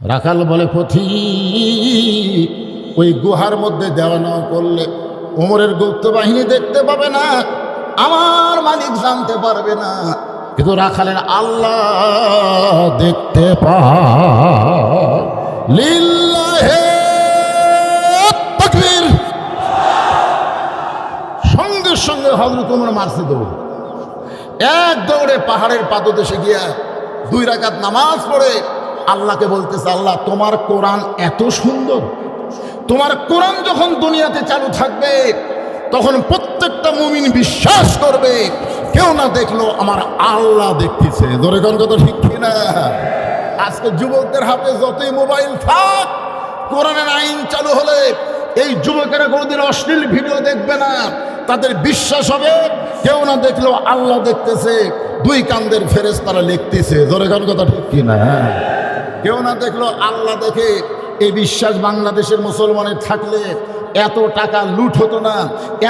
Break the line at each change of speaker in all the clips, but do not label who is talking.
রাখাল বলে পথিক, ওই গুহার মধ্যে দেওয়া নেওয়া করলে ওমরের গুপ্ত বাহিনী দেখতে পাবে না, আমার মালিক জানতে পারবে না, কিন্তু রাখালের আল্লাহ দেখতে পায়। লিল্লাহে তাকবীর। সঙ্গে সঙ্গে হযরত ওমর মারছে দৌড়, এক দৌড়ে পাহাড়ের পাদদেশে গিয়া 2 রাকাত নামাজ পড়ে আল্লাহকে বলতেছে, আল্লাহ তোমার কোরআন এত সুন্দর, তোমার কোরআন যখন দুনিয়াতে চালু থাকবে তখন প্রত্যেকটা মুমিন বিশ্বাস করবে কেউ না দেখলো আমার আল্লাহ দেখতেছে। ধরে কোন কথা ঠিক কিনা? আজকে যুবকদের হাতে যতই মোবাইল থাক, কোরআনের আইন চালু হলে এই যুবকেরা কোনোদিন অশ্লীল ভিডিও দেখবে না, তাদের বিশ্বাস হবে কেউ না দেখলো আল্লাহ দেখতেছে, 2 কান্দের ফেরেশতারা লিখতেছে। ধরে কোন কথা ঠিক কিনা? কেউ না দেখলো আল্লাহ দেখে। এই বিশ্বাস বাংলাদেশের মুসলমানের থাকলে এত টাকা লুট হতো না,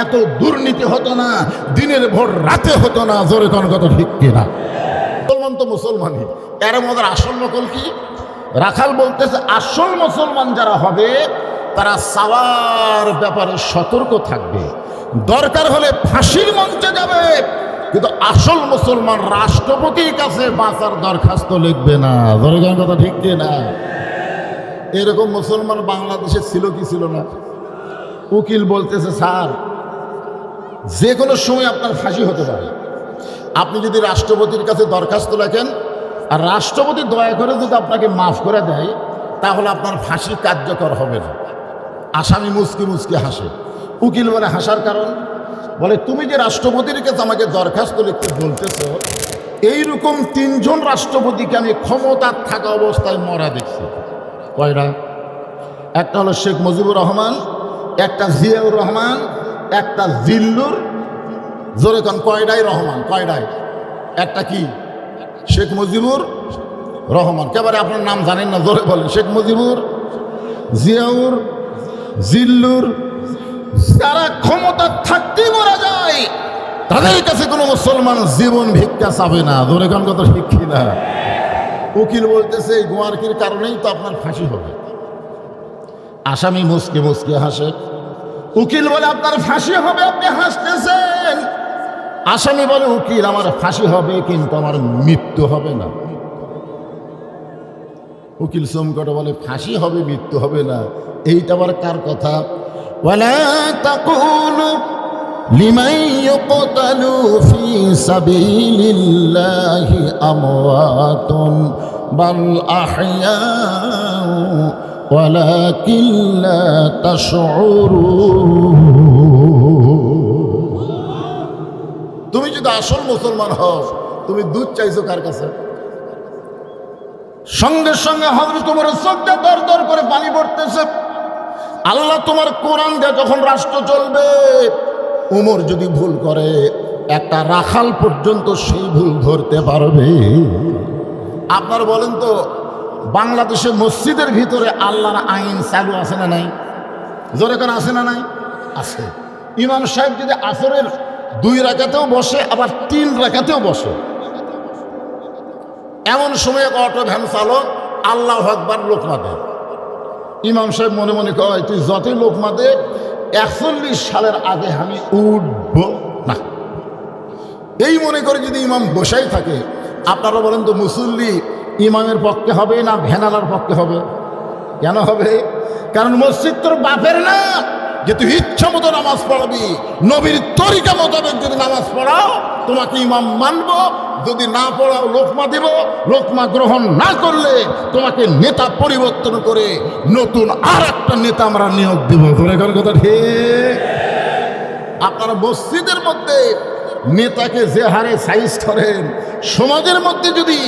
এত দুর্নীতি হতো না, দিনের ভোর রাতে হতো না। জোরে কোন কথা ঠিক কিনা? মুসলমান তো মুসলমানই, এর মধ্যে আসল নকল কি? রাখাল বলতেছে আসল মুসলমান যারা হবে তারা সাওয়ার ব্যাপারে সতর্ক থাকবে, দরকার হলে ফাঁসির মঞ্চে যাবে, কিন্তু আসল মুসলমান রাষ্ট্রপতির কাছে বাঁচার দরখাস্ত লিখবে না। জোরে কোন কথা ঠিক কিনা? এরকম মুসলমান বাংলাদেশে ছিল কি ছিল না? উকিল বলতেছে স্যার যে কোনো সময় আপনার ফাঁসি হতে পারে, আপনি যদি রাষ্ট্রপতির কাছে দরখাস্ত লেখেন আর রাষ্ট্রপতি দয়া করে যদি আপনাকে মাফ করে দেয় তাহলে আপনার ফাঁসি কার্যকর হবে না। আসামি মুচকি মুচকি হাসে। উকিল বলে হাসার কারণ? বলে তুমি যে রাষ্ট্রপতির কাছে আমাকে দরখাস্ত লিখতে বলতেছ, এইরকম 3 জন রাষ্ট্রপতিকে আমি ক্ষমতার থাকা অবস্থায় মরা দেখছি। কয়টা? একটা হলো শেখ মুজিবুর রহমান, একটা জিয়াউর রহমান, একটা জিল্লুর। জোরে কোন কয়ডাই রহমান? কয়ডাই? একটা কি? শেখ মুজিবুর রহমান। কেবারে আপনার নাম জানেন না, জোরে বলেন। শেখ মুজিবুর, জিয়াউর, জিল্লুর, যারা ক্ষমতা থাকতেই মারা যায় তাদের কাছে কোনো মুসলমান জীবন ভিক্ষা চাবে না। জোরে কোন কথা ঠিক কিনা? উকিল বলতেছে এই গোয়ারকির কারণেই তো আপনার ফাঁসি হবে। আসামি মুচকে মুচকে হাসে। উকিল বলে আপনার ফাঁসি হবে, আপনি হাসতেছেন। আসামি বলে উকিল আমার ফাঁসি হবে কিন্তু আমার মৃত্যু হবে না। উকিল চমকটে বলে ফাঁসি হবে মৃত্যু হবে না, এইটা আবার কার কথা? ওয়ালা তাকুলু লিমান ইউকতালু ফি সাবিলিল্লাহি আমওয়াতুন বাল আহইয়াউ ওয়ালাকিন লা তাশউরুন। তুমি যদি আসল মুসলমান হও তুমি দুধ চাইছো কার কাছে? সঙ্গে সঙ্গে হযরত ওমরের চোখ দিয়ে দর দর করে পানি পড়তেছে। আল্লাহ তোমার কোরআন দিয়ে যখন রাষ্ট্র চলবে, ওমর যদি ভুল করে একটা রাখাল পর্যন্ত সেই ভুল ধরতে পারবে। আপনার বলেন তো বাংলাদেশে মসজিদের ভিতরে আল্লাহর আইন চালু আছে না নাই? জোরে করে আছে না নাই? আছে। ইমাম সাহেব যদি আসরের 2 রাকাতেও বসে আবার 3 রাকাতেও বসে, এমন সময় অটো ভ্যান চালক আল্লাহু আকবার লোকমা দেয়। ইমাম সাহেব মনে মনে কয় তুই যতই লোকমা দে 41 সালের আগে আমি উঠব না। এই মনে করে যদি ইমাম বসাই থাকে, আপনারা বলেন তো মুসল্লি ইমামের পক্ষে হবে না ভ্যানালার পক্ষে হবে? কেন হবে? কারণ মসজিদ তোর বাপের না যে তুই ইচ্ছা মতো নামাজ পড়াবি। নবীর তরিকা মোতাবেক যদি নামাজ পড়াও তোমাকে ইমাম মানবো, যদি না পড়াও লোকমা দেব। লোকমা গ্রহণ না করলে তোমাকে নেতা পরিবর্তন করে নতুন আর একটা নেতা আমরা নিয়োগ দেব। ধরে কথা ঠিক? আপনারা মসজিদের মধ্যে নেতাকে যে হারে সাইজ করেন, সমাজের মধ্যে যদি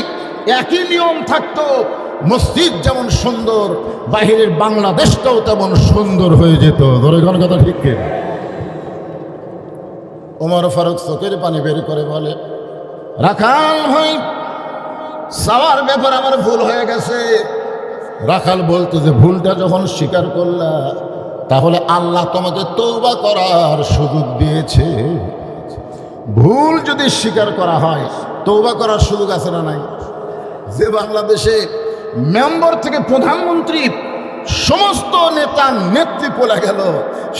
একই নিয়ম থাকতো, মসজিদ যেমন সুন্দর বাহিরের বাংলাদেশটাও তেমন সুন্দর হয়ে যেত। ধরে কথা ঠিক কিনা? ওমর ফারুক চোখের পানি বের করে বলে রাখাল ভাই সাওয়ার ব্যাপার আমার ভুল হয়ে গেছে। রাখাল বলতে যে ভুলটা যখন স্বীকার করলা তাহলে আল্লাহ তোমাকে তওবা করার সুযোগ দিয়েছে। ভুল যদি স্বীকার করা হয় তওবা করার সুযোগ আছে না নাই? যে বাংলাদেশে মেম্বার থেকে প্রধানমন্ত্রী সমস্ত নেতা নেত্রী পড়ে গেল,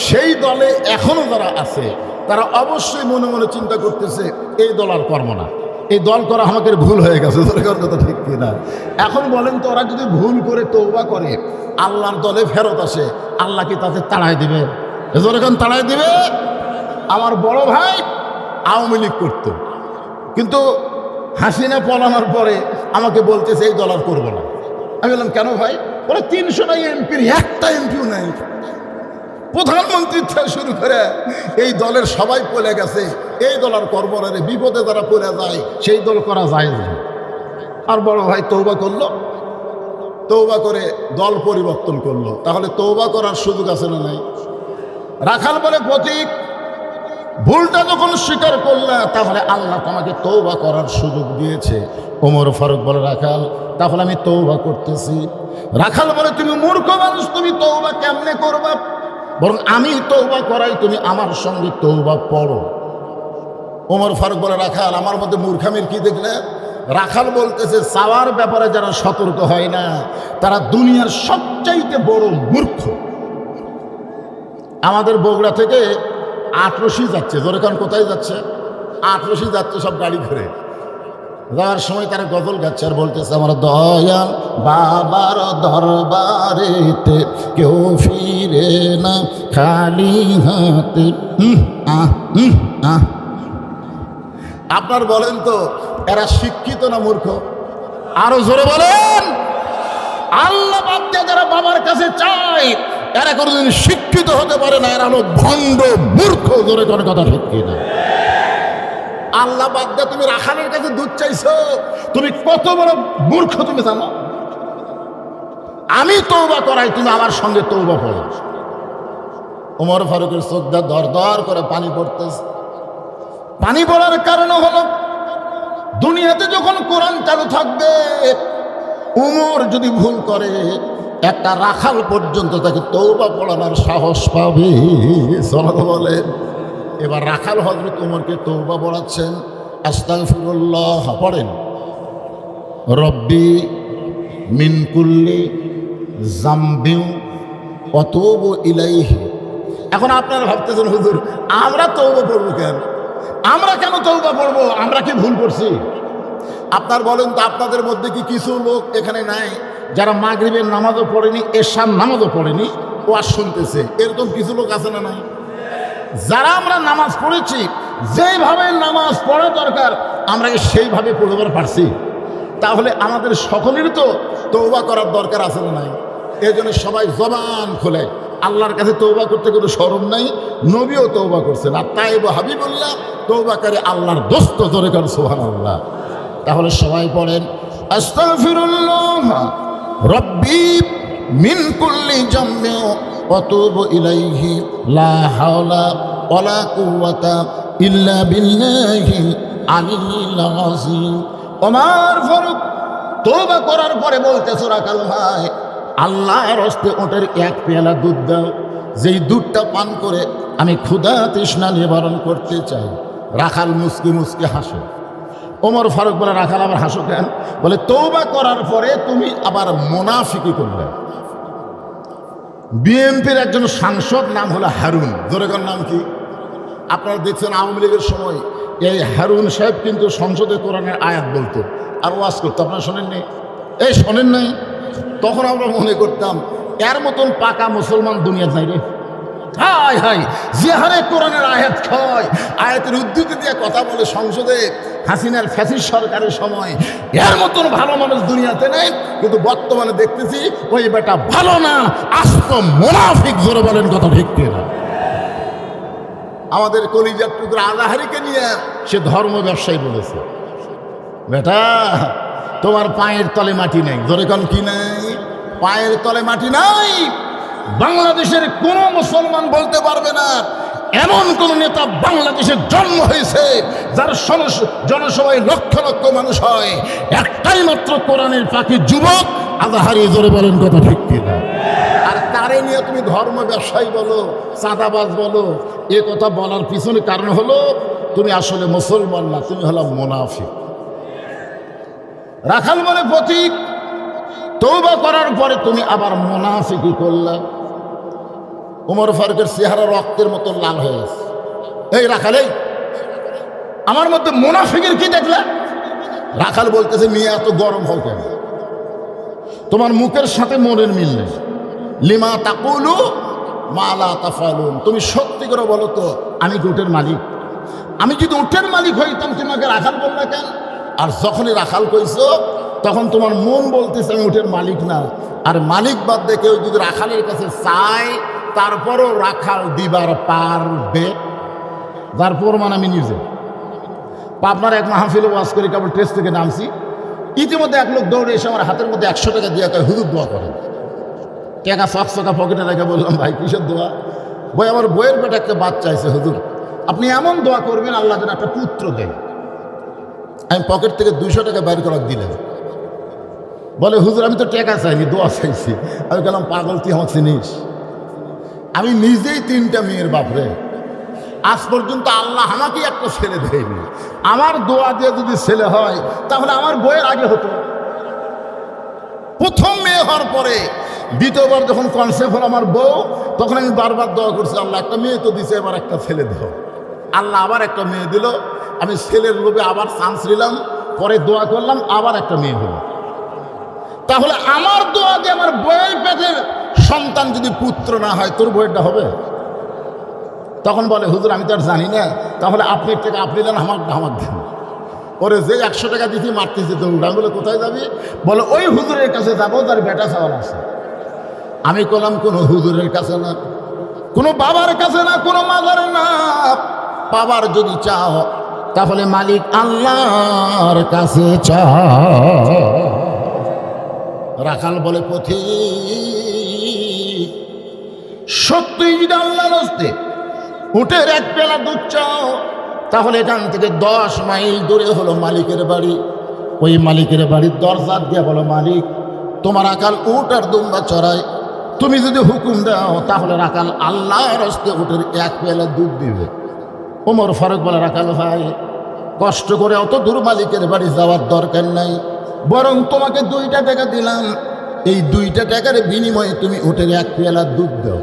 সেই দলে এখনো যারা আছে তারা অবশ্যই মনে মনে চিন্তা করতেছে এই দল আর কর্ম না, এই দল করা আমাদের ভুল হয়ে গেছে। কথা ঠিক কিনা? এখন বলেন তো, ওরা যদি ভুল করে তওবা করে আল্লাহর দলে ফেরত আসে, আল্লাহ কি তাদের তাড়াই দিবে? এখন তাড়াই দিবে? আমার বড় ভাই আওয়ামী লীগ করতো, কিন্তু হাসিনা পলানোর পরে আমাকে বলতেছে এই দল আর করবো না। আমি বললাম কেন ভাই? ওরা 300টা এমপির একটা এমপিও নাই, প্রধানমন্ত্রীর থেকে শুরু করে এই দলের সবাই পড়ে গেছে, এই দল আর করবো না রে, বিপদে যারা পড়ে যায় সেই দল করা যায় না। আর বড় ভাই তওবা করলো, তওবা করে দল পরিবর্তন করলো, তাহলে তওবা করার সুযোগ আছে না নাই? রাখাল বলে প্রতীক, ভুলটা যখন স্বীকার করলে তাহলে আল্লাহ তোমাকে তওবা করার সুযোগ দিয়েছে। ওমর ফারুক বলে রাখাল তাহলে আমি তওবা করতেছি। রাখাল বলে তুমি মূর্খ মানুষ, তুমি তওবা কেমনে করবা? বরং আমি তওবা করাই, তুমি আমার সঙ্গে তওবা পড়ো। ওমর ফারুক বলে রাখাল আমার মধ্যে মূর্খামির কি দেখলে? রাখাল বলতেছে চাওয়ার ব্যাপারে যারা সতর্ক হয় না তারা দুনিয়ার সবচাইতে বড় মূর্খ। আমাদের বগুড়া থেকে আটরশি যাচ্ছে, জোরেখান কোথায় যাচ্ছে? আটরশি যাচ্ছে সব গাড়ি ঘুরে, যাওয়ার সময় তারা গজল গাচ্ছে আর বলতেছে আমার দয়াল বাবার দরবারেতে কেউ ফিরে না খালি হাতে। আপনার বলেন তো এরা শিক্ষিত না মূর্খ? আরো জোরে বলেন। আল্লাহ বাদ দিয়ে যারা বাবার কাছে চায় এরা কোনোদিন শিক্ষিত হতে পারে না, এরা হলো ভণ্ড মূর্খ। জোরে কোনো কথা ঠিক কিনা? আল্লাহ বাদ দিয়ে তুমি রাখালের কাছে দুধ চাইছো, তুমি কত বড় মূর্খ তুমি জানো? আমি তওবা করাই, তুমি আমার সঙ্গে তওবা পড়ো। ওমর ফারুকের চোখ দিয়ে দর দর করে পানি পড়তেছে। পানি পড়ার কারণ হলো দুনিয়াতে যখন কোরআন চালু থাকবে, উমর যদি ভুল করে একটা রাখাল পর্যন্ত তাকে তওবা পড়ানোর সাহস পাবে। সাল্লাল্লাহু বলেন। এবার রাখাল হযরত উমরকে তওবা পড়াচ্ছেন। আস্তাগফিরুল্লাহ পড়েন, রব্বি মিন কুল্লি জামবিউ ওয়া তুবু ইলাইহি। এখন আপনারা ভাবতেছেন হুজুর আমরা তওবা পড়বো কেন? আমরা কেন তওবা পড়বো? আমরা কি ভুল করছি? আপনার বলেন তো, আপনাদের মধ্যে কি কিছু লোক এখানে নাই যারা মাগরিবের নামাজও পড়েনি, এশার নামাজও পড়েনি, ওয়াজ শুনতেছে? এরকম কিছু লোক আছে না নাই? যারা আমরা নামাজ পড়েছি, যেইভাবে নামাজ পড়া দরকার আমরা সেইভাবে পড়বার পারছি, তাহলে আমাদের সকলের তো তওবা করার দরকার আছে না নাই? এই জন্য সবাই জবান খোলে, আল্লাহর কাছে তওবা করতে কোনো শরম নাই। নবীও তওবা করছেন, আর তাইব হাবিবুল্লাহ তওবাকারী আল্লাহর দোস্ত। জোরে কর সুবহানাল্লাহ। তাহলে সবাই পড়েন আস্তাগফিরুল্লাহ রব্বি মিন কুল্লি জামবি ওয়া তুবু ইলাইহি লা হাওলা ওয়ালা কুওয়াতা ইল্লা বিল্লাহিল আলিয়্যিল আযীম। ওমর ফারুক তওবা করার পরে বলতেছে রাখাল ভাই আল্লাহর হস্তে ওটের এক পেয়ালা দুধ দাও, যেই দুধটা পান করে আমি ক্ষুধা তৃষ্ণা নিবারণ করতে চাই। রাখাল মুসকি মুসকি হাসে। ওমর ফারুক বলে রাখাল আবার হাসো কেন? বলে তওবা করার পরে তুমি আবার মুনাফিকি করলে। বিএনপির একজন সাংসদ নাম হলো হারুন। জোরেগর নাম কি? আপনারা দেখছেন আওয়ামী লীগের সময় এই হারুন সাহেব কিন্তু সংসদে কোরআনের আয়াত বলতো আর ওয়াজ করতো। আপনারা শোনেননি? এই শোনেন নাই? তখন আমরা মনে করতাম এর মতন পাকা মুসলমান দুনিয়াতে নাই রে। হাই হাই, যে হারে কোরআনের আয়াত খায়, আয়াতের উদ্ধৃতি দিয়ে কথা বলে সংসদে হাসিনার ফ্যাসিস্ট সরকারের সময়, এর মতন ভালো মানুষ দুনিয়াতে নেই। কিন্তু বর্তমানে দেখতেছি ওই বেটা ভালো না, আস্ত মুনাফিক। জোরে বলেন কথা ঠিক কিনা? আমাদের কলিজার টুকরা আজাহারিকে নিয়ে সে ধর্ম ব্যবসায়ী বলেছে, বেটা তোমার পায়ের তলে মাটি নেই। জোরে কোন কি নাই? পায়ের তলে মাটি নাই। বাংলাদেশের কোন মুসলমান বলতে পারবে না এমন কোন নেতা বাংলাদেশের জন্ম হয়েছে যার জনসভায় লক্ষ লক্ষ মানুষ হয়। একটাই মাত্র কোরআনের পাখি যুবক আজাহারি। জোরে বলেন কথা ঠিক কিনা? আর তারে নিয়ে তুমি ধর্ম ব্যবসায়ী বলো, চাঁদাবাজ বলো, এ কথা বলার পিছনে কারণ হলো তুমি আসলে মুসলমান না, তুমি হলো মুনাফিক। রাখাল বলে প্রতীক তওবা করার পরে তুমি আবার মুনাফিকি করলে। ওমর ফারুকের চেহারা রক্তের মতো লাল হয়ে গেছে। এই রাখাল, এই আমার মধ্যে মুনাফিকের কি দেখলে? রাখাল বলতেছে, মেয়ে এত গরম হও কেন? তোমার মুখের সাথে মনের মিল নেই। লিমা তাকুলু মা লা তাফালুন। তুমি সত্যি করে বলো তো, আমি কি উটের মালিক? আমি যদি উটের মালিক হইতাম তোমাকে রাখাল বললে কেন? আর যখনই রাখাল কইছো তখন তোমার মন বলতেছে আমি উটের মালিক না। আর মালিক বাদ দিয়ে কেউ যদি রাখালের কাছে চায় তারপরও রাখাল দিবার পারবে, যার প্রমাণ আমি নিজে। আপনার এক মাহফিলে ওয়াজ করে কেবল টেস্ট থেকে নামছি, ইতিমধ্যে এক লোক দৌড়ে এসে আমার হাতের মধ্যে 100 টাকা দিয়ে কয় হুজুর দোয়া করেন। টাকা চকচকা পকেটে রেখে বললাম, ভাই কিসের দোয়া? বই আমার বইয়ের পেটে একটা বাচ্চা আছে, হুজুর আপনি এমন দোয়া করবেন আল্লাহ যেন একটা পুত্র দেন। আমি পকেট থেকে 200 টাকা বাইর করার দিলেন। বলে হুজুর আমি তো টাকা চাইনি, দোয়া চাইছি। আমি বললাম, পাগল তুই আমার চিনিস? আমি নিজেই 3টা মেয়ের বাপরে, আজ পর্যন্ত আল্লাহ আমাকে একটা ছেলে দেয়নি। আমার দোয়া দিয়ে যদি ছেলে হয় তাহলে আমার বইয়ের আগে হতো। প্রথম মেয়ে হওয়ার পরে দ্বিতীয়বার যখন কনসেপ্ট হল আমার বউ, তখন আমি বারবার দোয়া করছি, আল্লাহ একটা মেয়ে তো দিছে, এবার একটা ছেলে দাও। আল্লাহ আবার একটা মেয়ে দিল। আমি ছেলের লোভে আবার চান্স নিলাম, পরে দোয়া করলাম, আবার একটা মেয়ে হলো। তাহলে আমার দোয়া দিয়ে আমার বইয়ের পেটের সন্তান যদি পুত্র না হয়, তোর বইয়েরটা হবে? তখন বলে হুজুর আমি তো আর জানি না। তাহলে আপনি টাকা আপনি দেন, আমার দেন। ওরে যে 100 টাকা দিতে মারতেছে দৌড়া, বলে কোথায় যাবি? বলে ওই হুজুরের কাছে যাবো যার বেটা চাওয়াল আছে। আমি বললাম, কোনো হুজুরের কাছে না, কোনো বাবার কাছে না, কোনো মাজারে না। বাবার যদি চাও তাহলে মালিক আল্লাহর কাছে চাও। রাখাল বলে, পথিক সত্যই যদি আল্লাহর হস্তে উটের 1 পেলা দুধ চাও তাহলে এখান থেকে 10 মাইল দূরে হলো মালিকের বাড়ি। ওই মালিকের বাড়ির দরজা দিয়ে বলো, মালিক তোমার রাখাল উট আর দুম্বা চড়ায়, তুমি যদি হুকুম দাও তাহলে রাখাল আল্লাহর হস্তে উটের 1 পেলা দুধ দিবে। ওমর ফারুক বলে, রাখাল ভাই কষ্ট করে অত দূর মালিকের বাড়ি যাওয়ার দরকার নাই, বরং তোমাকে 2টা টাকা দিলাম, এই 2টা টাকার বিনিময়ে তুমি উটের 1 পেলা দুধ দাও।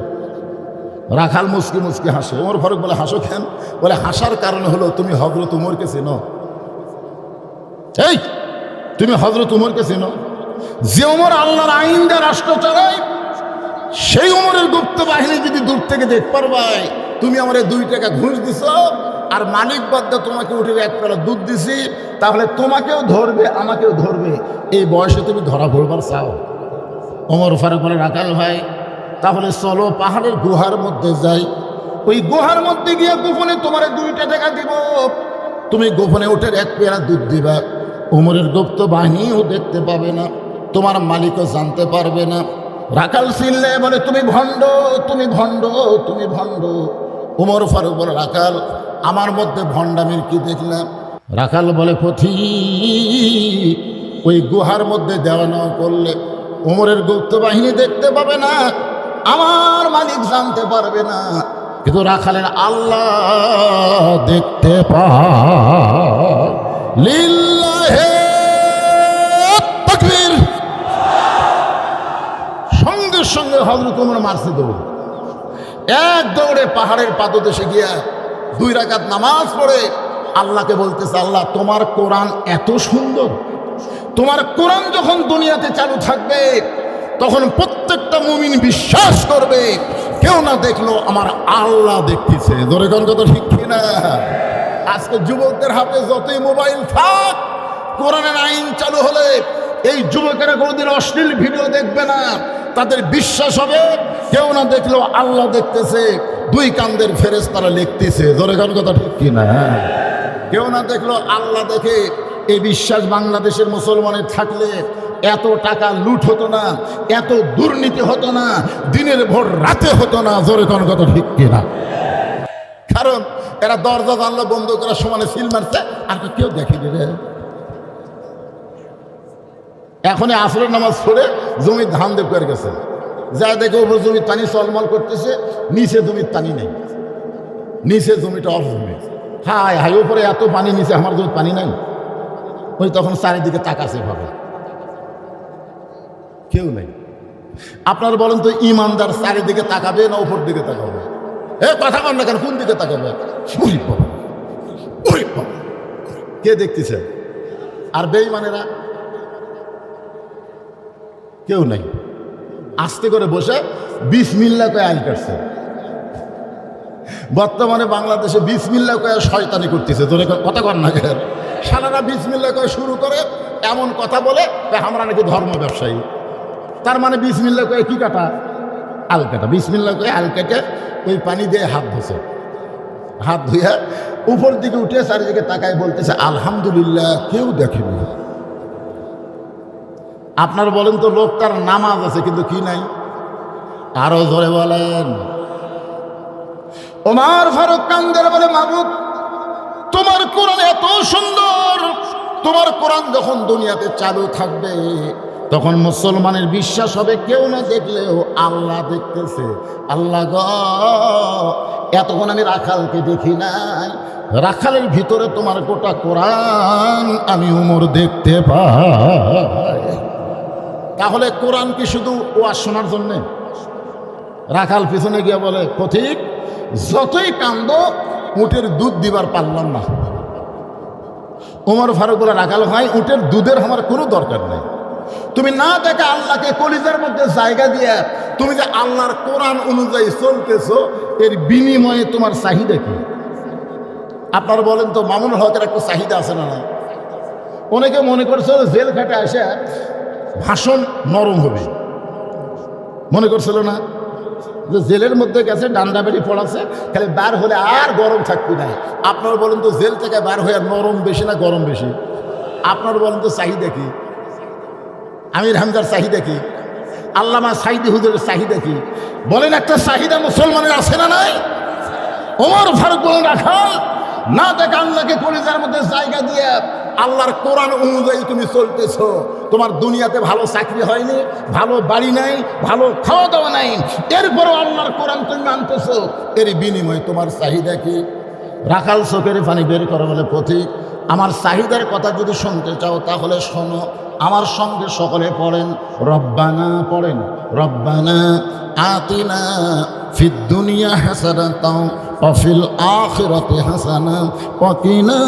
রাখাল মুসকি মুসকি হাসে। ওমর ফারুক বলে, হাসো কেন? বলে হাসার কারণ হলো তুমি হযরত উমরকে চেনো। এই তুমি হযরত উমরকে চেনো? যে উমর আল্লাহর আইন দিয়ে রাষ্ট্র চালায়, সেই উমরের গুপ্ত বাহিনী যদি দূর থেকে দেখ পারবাই তুমি আমার 2 টাকা ঘুষ দিছ আর মালিক বাদ্দা তোমাকে উঠে 1 পেলা দুধ দিছি, তাহলে তোমাকেও ধরবে আমাকেও ধরবে। এই বয়সে তুমি ধরা পড়বার চাও? ওমর ফারুক বলে, রাখাল ভাই তাহলে চলো পাহাড়ের গুহার মধ্যে যাই, ওই গুহার মধ্যে গিয়ে গোপনে তোমার 2টা টাকা দিব, তুমি গোপনে উঠে 1 পেলা দুধ দিবা। উমরের গুপ্ত বাহিনীও দেখতে পাবে না, তোমার মালিকও জানতে পারবে না। রাখাল চিনলে বলে, তুমি ভণ্ড, তুমি ভণ্ড, তুমি ভণ্ড। উমর ফারুক বলে, রাখাল আমার মধ্যে ভণ্ডামির কি দেখলাম? রাখাল বলে, পথিক ওই গুহার মধ্যে দেওয়া নেওয়া করলে উমরের গুপ্ত বাহিনী দেখতে পাবে না, আমার মালিক জানতে পারবে না, কিন্তু রাখালের আল্লাহ দেখতে পায়। লিল্লাহে তাকবীর। সঙ্গে সঙ্গে হযরত ওমর মারছে দৌড়। এক দৌড়ে পাহাড়ের পাদদেশে গিয়া 2 রাকাত নামাজ পড়ে আল্লাহকে বলতেছে, আল্লাহ তোমার কোরআন এত সুন্দর, তোমার কোরআন যখন দুনিয়াতে চালু থাকবে তখন প্রত্যেকটা মুমিন বিশ্বাস করবে কেউ না দেখলো আমার আল্লাহ দেখতেছে। ধরে কোন কথা ঠিক কিনা? আজকে যুবকদের হাতে যতই মোবাইল থাক, কোরআনের আইন চালু হলে এই যুবকেরা কোনোদিন অশ্লীল ভিডিও দেখবে না। তাদের বিশ্বাস হবে কেউ না দেখলো আল্লাহ দেখতেছে, 2 কান্দের ফেরেশতারা লিখতেছে। ধরে কোন কথা ঠিক কিনা? কেউ না দেখলো আল্লাহ দেখে। এই বিশ্বাস বাংলাদেশের মুসলমানের থাকলে এত টাকা লুট হতো না, এত দুর্নীতি হতো না, দিনের ভোর রাতে হতো না। জোরে কোন কথা ঠিক কিনা? কারণ এরা দরজা জানলা বন্ধ করার সমানে সিল মারছে, আর তো কেউ দেখেনি রে। এখনই আসরের নামাজ পড়ে জমি ধান দেব করে গেছে, যা দেখে ওপর জমির পানি চলমল করতেছে, নিচে জমির পানি নেই, নিচে জমিটা অফ জমি। হায় হাই উপরে এত পানি, নিচে আমার জমির পানি নাই। ওই তখন চারিদিকে তাকাছে ভাবে। কেউ নেই। আপনারা বলেন তো, ইমানদার চারিদিকে তাকাবে না উপর দিকে তাকাবে? কথা বল না কেন, কোন দিকে তাকাবে? কে দেখতেছে? আর বেঈমানেরা কেউ নাই, আস্তে করে বসে বিসমিল্লাহ কয়ে আইল কাটছে। বর্তমানে বাংলাদেশে বিসমিল্লাহ কয়ে শয়তানি করতেছে। তোরে কথা কর না, সারারা বিসমিল্লাহ কয়ে শুরু করে এমন কথা বলে আমরা নাকি ধর্ম ব্যবসায়ী। তার মানে বিসমিল্লাহ কয়ে কি কাটা? আল কাটা। বিসমিল্লাহ কয়ে আল কেটে ওই পানি দিয়ে হাত ধুছে, হাত ধুয়ে উপর দিকে উঠে চারিদিকে তাকায় বলতেছে আলহামদুলিল্লাহ, কেউ দেখেনি। আপনার বলেন তো, লোকটার নামাজ আছে কিন্তু কি নাই? আরো জোরে বলেন। ওমর ফারুক কান্দের বলে, মাবুদ, তোমার কোরআন এত সুন্দর, তোমার কোরআন যখন দুনিয়াতে চালু থাকবে তখন মুসলমানের বিশ্বাস হবে কেউ না দেখলেও আল্লাহ দেখতেছে। আল্লাহ গো, এতক্ষণ আমি রাখালকে দেখি নাই, রাখালের ভিতরে তোমার গোটা কোরআন আমি উমর দেখতে পাই। তাহলে কোরআন কি শুধু ওয়াজ শোনার জন্যে? রাখাল পিছনে গিয়ে বলে, পথিক, যতই কান্দ উটের দুধ দিবার পারলাম না। ওমর ফারুক বলে, রাখাল ভাই, উটের দুধের আমার কোনো দরকার নেই। তুমি না দেখে আল্লাহকে কলিজার মধ্যে জায়গা দিয়ে তুমি যে আল্লাহর কোরআন অনুযায়ী চলতেছো, এর বিনিময়ে তোমার চাহিদা কি? আপনারা বলেন তো, মামুনুল হকের একটা চাহিদা আছে না? অনেকে মনে করছিল জেল খাটে আসে ভাষণ নরম হবে, মনে করছিল না যে জেলের মধ্যে গেছে, ডান্ডা বেড়ি পড়াছে, খালি বার হলে আর গরম থাকবে না। আপনারা বলেন তো, জেল থেকে বার হয়ে নরম বেশি না গরম বেশি? আপনারা বলেন তো, চাহিদা কি? আমির হামজার চাহিদা কি? আল্লামা সাইদি হুজুরের চাহিদা কি? বলেন, একটা চাহিদা মুসলমানের আছে না নাই? ওমর ফারুক বলেন, রাখাল, না দেখে আল্লাহকে কলিজার মধ্যে জায়গা দিয়ে আল্লাহর কোরআন অনুযায়ী তুমি চলতেছো, তোমার দুনিয়াতে ভালো চাকরি হয়নি, ভালো বাড়ি নাই, ভালো খাওয়া দাওয়া নাই, এরপরও আল্লাহর কোরআন তুমি মানতেছো, এর বিনিময়ে তোমার চাহিদা কি? রাখাল চোখের পানি বের করে বলে, পথিক, আমার চাহিদার কথা যদি শুনতে চাও তাহলে শোনো। আমার সঙ্গে সকলে পড়েন, রব্বানা পড়েন, রব্বানা আতিনা ফিদ দুনিয়া হাসানাতাও ওয়া ফিল আখিরাতি হাসানা ওয়া কিনা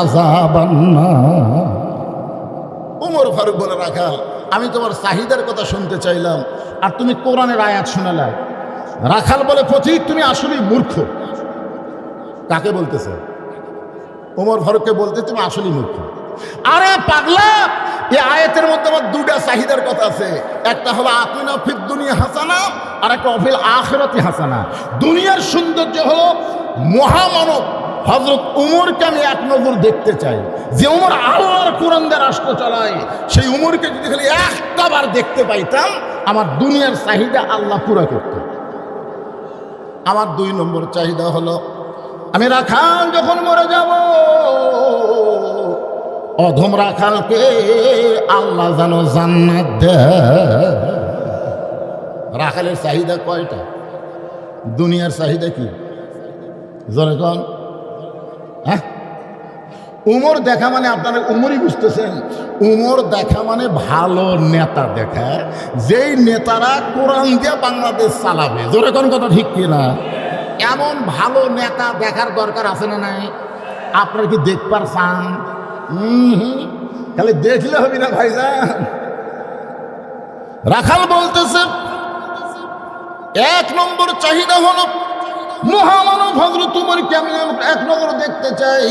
আযাবান্নার। ওমর ফারুক বলে, রাখাল, আমি তোমার চাহিদার কথা শুনতে চাইলাম আর তুমি কোরআনের আয়াত শোনালা। রাখাল বলে, পথিক, তুমি আসলেই মূর্খ। কাকে বলতেছে? ওমর ফারুককে বলতে, তুমি আসলেই মূর্খ। আরে পাগলা, এই আয়াতের মধ্যে আমার দুটা চাহিদার কথা আছে। একটা হলো আতিনা ফিদ দুনিয়া হাসানা, আর একটা অফিল আখিরাতি হাসানা। দুনিয়ার সৌন্দর্য হলো মহামানব হযরত উমরকে আমি এক নজর দেখতে চাই, যে উমর আল্লাহর কোরআন দিয়ে রাষ্ট্র চালায়। সেই উমরকে যদি খালি একটা বার দেখতে পাইতাম, আমার দুনিয়ার চাহিদা আল্লাহ পুরা করত। আমার 2 নম্বর চাহিদা হলো, আমি রাখাল যখন মরে যাব, অধম রাখালকে আল্লাহ যেন জান্নাত দেয়। রাখালের চাহিদা কয়টা? দুনিয়ার চাহিদা কি? জোরে কোন? হ্যাঁ, উমর দেখা মানে, আপনারা উমরই বুঝতেছেন, উমর দেখা মানে ভালো নেতা দেখা, যেই নেতারা কোরআন দিয়ে বাংলাদেশ চালাবে। জোরে কোন কথা ঠিক কিনা? এমন ভালো নেতা দেখার দরকার আছে না নাই? আপনারা কি দেখবার চান? খালি দেখলে হবে না ভাইজান। রাখাল বলতেছে, 1 নম্বর চাহিদা হলো মহামানব হযরত উমরকে আমি এক নজর দেখতে চাই।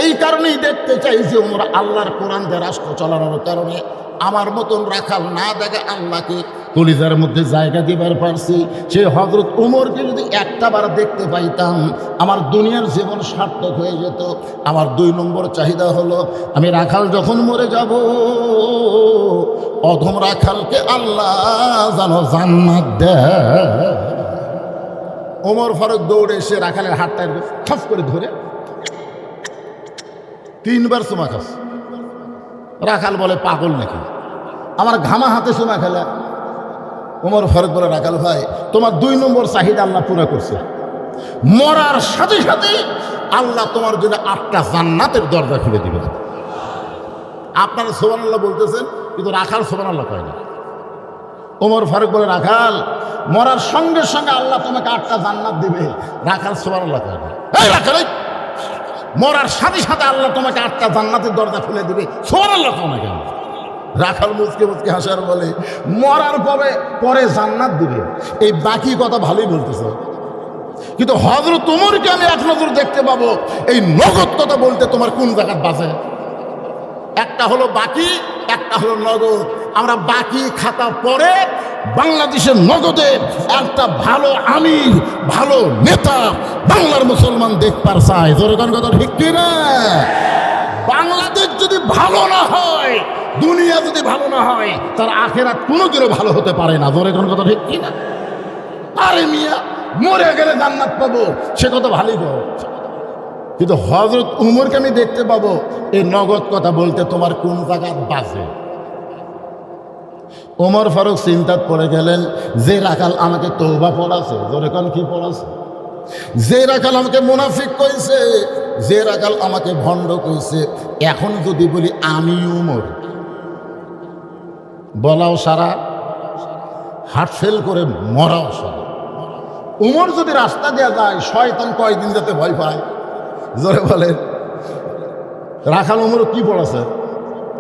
এই কারণেই দেখতে চাই যে উমর আল্লাহর কোরআন দিয়ে রাষ্ট্র চালানোর কারণে আমার মতন রাখাল না দেখে আল্লাহকে কলিজার মধ্যে জায়গা দিবার পারছি। সেই হযরত উমরকে যদি একটা বার দেখতে পাইতাম, আমার দুনিয়ার জীবন সার্থক হয়ে যেত। আমার 2 নম্বর চাহিদা হলো, আমি রাখাল যখন মরে যাব, অধম রাখালকে আল্লাহ যেন জান্নাত দেয়। ওমর ফারুক দৌড়ে এসে রাখালের হাতটা ঠপ করে ধরে 3 বার চুমা খাস। রাখাল বলে, পাগল নাকি, আমার ঘামা হাতে চুমা খেলা। ওমর ফারুক বলে, রাখাল ভাই, তোমার 2 নম্বর চাহিদা আল্লাহ পুরা করছে। মরার সাথে সাথে আল্লাহ তোমার জন্য 8টা জান্নাতের দরজা খুলে দিবে। আপনারা সুবহানাল্লাহ বলতেছেন, কিন্তু রাখাল সুবহানাল্লাহ কয় না। ওমর ফারুক বলে, রাখাল মরার সঙ্গে সঙ্গে আল্লাহ তোমাকে 8টা জান্নাত দিবে। রাখাল সুবহানাল্লাহ কয়, এই রাখাল, এই মরার সাথে সাথে আল্লাহ তোমাকে 8টা জান্নাতের দরজা খুলে দিবে, সুবহানাল্লাহ কও না কেন? রাখাল মুচকে মুচকে হাসার বলে, মরার পরে জান্নাত দিবে, এই বাকি কথা ভালোই বলতেছে, কিন্তু হযরত ওমরকে আমি এক নজর দেখতে পাবো এই নগদ কথা বলতে তোমার কোন জায়গায় বাজে? একটা হলো বাকি, একটা হলো নগদ। আমরা বাকি খাতা পরে বাংলাদেশের নগদে একটা ভালো আমির, ভালো নেতা বাংলার মুসলমান দেখবার চায়। জোরে কোন কথা ঠিক কি না? বাংলাদেশ যদি ভালো না হয়, দুনিয়া যদি ভালো না হয়, তার আখেরাত কোনোদিনও ভালো হতে পারে না। জোরে কোন কথা ঠিক কি না? আরে মিয়া, মরে গেলে জান্নাত পাবো, সে কথা ভালোই গো, কিন্তু হযরত উমরকে আমি দেখতে পাবো এই নগদ কথা বলতে তোমার কোন জায়গায় বাজে? ওমর ফারুক চিন্তাত পড়ে গেলেন, যে রাখাল আমাকে তওবা পড়াছে, জোরে কোন কি পড়াছে? যে রাখাল আমাকে মুনাফিক কইছে, যে রাখাল আমাকে ভণ্ড কইছে, এখন যদি বলি আমি উমর, বলাও সারা, হার্ট ফেল করে মরাও সারা। উমর যদি রাস্তা দেওয়া যায়, শয়তান কয়দিন যাতে ভয় পায়? জোরে বলেন। রাখাল উমর কি পড়াছে?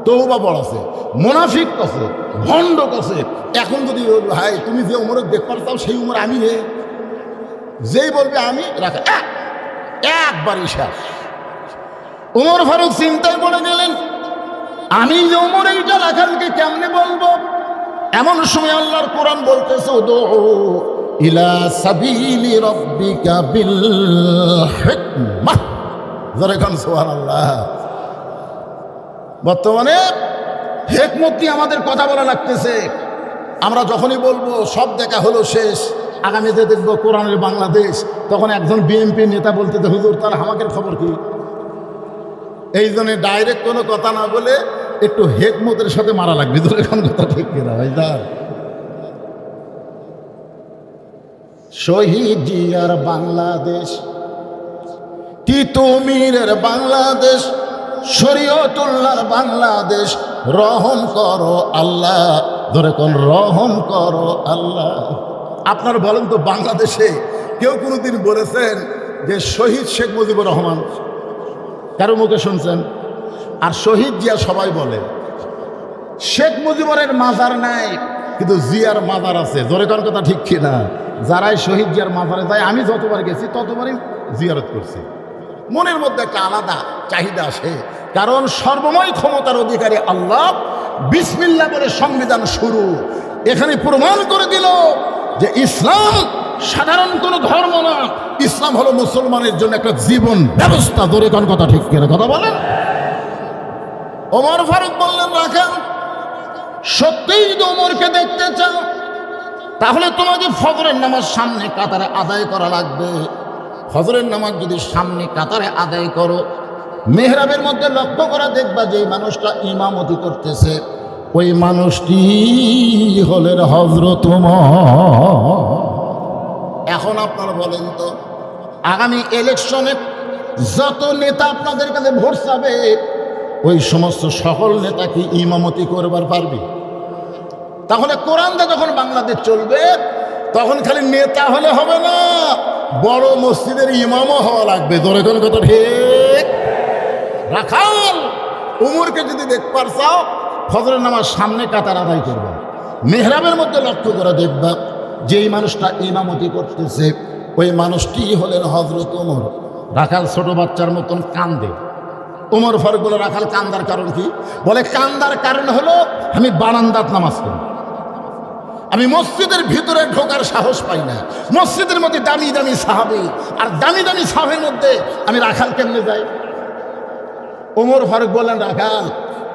তওবা পড়াছে, মুনাফিক কছে, ভণ্ড কছে। এখন যদি ভাই তুমি যে উমরকে দেখবার চাও, সেই উমর আমি রে, যেই বলবে আমি, রাখা একবারই শেষ। উমর ফারুক চিন্তায় পড়ে গেলেন, আমি যে উমর, এইটা রাখালকে কেমনে বলবো? এমন সময় আল্লাহর কোরআন বলতেছে, উদউ ইলা সাবিলি রাব্বিকা বিল হিকমাহ। জোরে কোন সুবহানাল্লাহ। বর্তমানে হিকমত দিয়ে আমাদের কথা বলা লাগতেছে। আমরা যখনই বলবো সব দেখা হলো শেষ, আগামীতে দেখবো কোরআনের বাংলাদেশ, তখন একজন বিএনপি নেতা বলতেছে, হুজুর তার হামাকের খবর কি? এই জন্য ডাইরেক্ট কোনো কথা না বলে একটু হিকমতের সাথে মারা লাগবে। জোরে কোন কথা ঠিক কিনা ভাই? শহীদ জিয়ার বাংলাদেশ, তিতুমিরের বাংলাদেশ, শরীয়তুল্লাহর বাংলাদেশ, রহম করো আল্লাহ। ধরে কোন রহম করো আল্লাহ। আপনার বলেন তো, বাংলাদেশে কেউ কোনোদিন বলেছেন যে শহীদ শেখ মুজিবুর রহমান? কারো মুখে শুনছেন? আর শহীদ জিয়া সবাই বলে। শেখ মুজিবুরের মাজার নাই, কিন্তু জিয়ার মাজার আছে। জোরে কোন কথা ঠিক কিনা? যারাই শহীদ জিয়ার মাজারে যায়, আমি যতবার গেছি ততবারই জিয়ারত করছি। মনের মধ্যে একটা আলাদা চাহিদা আসে, কারণ সর্বময় ক্ষমতার অধিকারী আল্লাহ বিসমিল্লাহ বলে সংবিধান শুরু। এখানে প্রমাণ করে দিল যে ইসলাম সাধারণ কোনো ধর্ম না, ইসলাম হলো মুসলমানের জন্য একটা জীবন ব্যবস্থা। ধরে কোন কথা ঠিক কিনা? কথা বলেন। ওমর ফারুক বললেন, রাখেন, সত্যিই যদি ওমরকে দেখতে চাও, তাহলে তোমাকে ফজরের নামাজ সামনে কাতারে আদায় করা লাগবে। ফজরের নামাজ যদি সামনে কাতারে আদায় করো, মেহরাবের মধ্যে লক্ষ্য করা দেখবা যে মানুষটা ইমামতি করতেছে, ওই মানুষটি হলেন হযরত ওমর। এখন আপনারা বলেন তো, আগামী ইলেকশনে যত নেতা আপনাদের কাছে ভোট চাবে, ওই সমস্ত সকল নেতা কি ইমামতি করবার পারবে? তাহলে কোরআনটা যখন বাংলাদেশ চলবে, তখন খালি নেতা হলে হবে না, বড় মসজিদের ইমামও হওয়া লাগবে। ধরে কোন কথা ঠিক? রাখাল উমরকে যদি দেখবার চাও, ফজরের নামাজ সামনে কাতার আদায় করবে, মেহরাবের মধ্যে লক্ষ্য করে দেখবা যেই মানুষটা ইমামতি করতেছে, ওই মানুষটি হলেন হযরত ওমর। রাখাল ছোট বাচ্চার মতন কান্দে। ওমর ফারুক বলে, রাখাল কান্দার কারণ কি? বলে, কান্দার কারণ হলো আমি বারান্দাত নামাজ পড়ি, আমি মসজিদের ভিতরে ঢোকার সাহস পাই না। মসজিদের মধ্যে দামি দামি সাহাবী, আর দামি দামি সাহাবের মধ্যে আমি রাখাল কেমনে যাই? ওমর ফারুক বললেন, রাখাল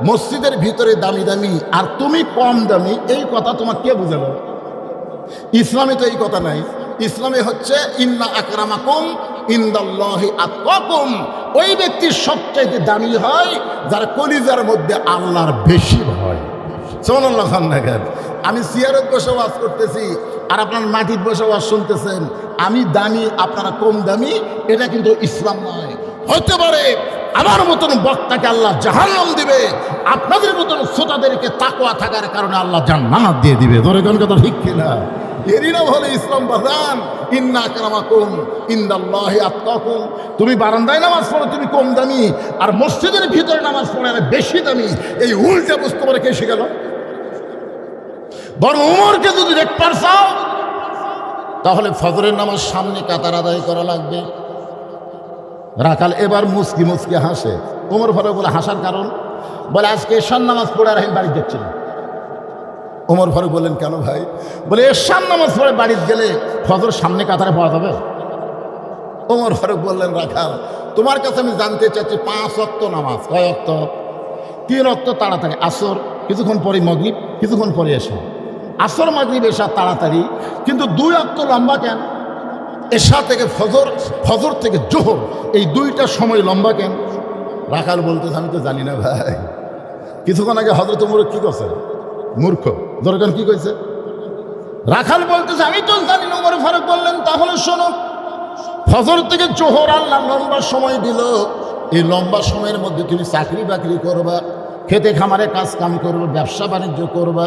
মসজিদের ভিতরে দামি দামি আর তুমি কম দামি, এই কথা তোমার কে বুঝালো? ইসলামে তো এই কথা নাই। ইসলামে হচ্ছে ইন্না আকরামাকুম ইনদাল্লাহি আতকাকুম। ওই ব্যক্তি সবচাইতে দামি হয় যার কলিজার মধ্যে আল্লাহর বেশি ভয়। সুবহানাল্লাহ। আমি সিয়ারত বসে ওয়াজ করতেছি আর আপনার মাটির বসে ওয়াজ শুনতেছেন, আমি দামি আপনারা কম দামি, এটা কিন্তু ইসলাম নয়। হতে পারে আমার মতন বক্তাকে আল্লাহ জাহান্নাম দিবে, আপনাদের মতন শ্রোতাদেরকে তাকওয়া থাকার কারণে আল্লাহ জান্নাত দিয়ে দিবে। ধরে কোন কথা ঠিক কিনা? এরই নাম হলো ইসলাম বাজান। ইন্না আকরামাকুম ইনদাল্লাহি আতকাকুম। তুমি বারান্দায় নামাজ পড়ো, তুমি কম দামি, আর মসজিদের ভিতরে নামাজ পড়ে বেশি দামি। এই উল্টা বুঝতে পারে কে শিখালো? বরং উমরকে যদি দেখতে চাও তাহলে ফজরের নামাজ সামনে কাতার আদায় করা লাগবে। রাখাল এবার মুসকি মুসকি হাসে। উমর ফারুক বলে হাসার কারণ? বলে আজকে এশার নামাজ পড়ে আর আমি বাড়ি যাচ্ছি না। উমর ফারুক বললেন কেন ভাই? বলে এশার নামাজ পড়ে বাড়ি গেলে ফজর সামনে কাতারে পাওয়া যাবে। উমর ফারুক বললেন রাখাল, তোমার কাছে আমি জানতে চাচ্ছি 5 ওয়াক্ত নামাজ কয় ওয়াক্ত? 3 ওয়াক্ত তাড়াতাড়ি, আসর কিছুক্ষণ পরে, মাগরিব কিছুক্ষণ পরে এশা। আসর মাগরিব এশা তাড়াতাড়ি, কিন্তু 2 ওয়াক্ত লম্বা কেন? এশা থেকে ফজর, ফজর থেকে জোহর, এই 2টা সময় লম্বা কেন? রাখাল বলতেছে আমি তো জানি না ভাই। কিছুক্ষণ আগে হযরত উমর কি করছে? মূর্খ দরকার কি কইছে? রাখাল বলতেছে আমি তো জানি না। উমর ফারুক বললেন তাহলে শোনো, ফজর থেকে জোহর আল্লাহ লম্বা সময় দিল। এই লম্বা সময়ের মধ্যে তুমি চাকরি বাকরি করবা, খেতে খামারে কাজ কাম করবে, ব্যবসা বাণিজ্য করবা।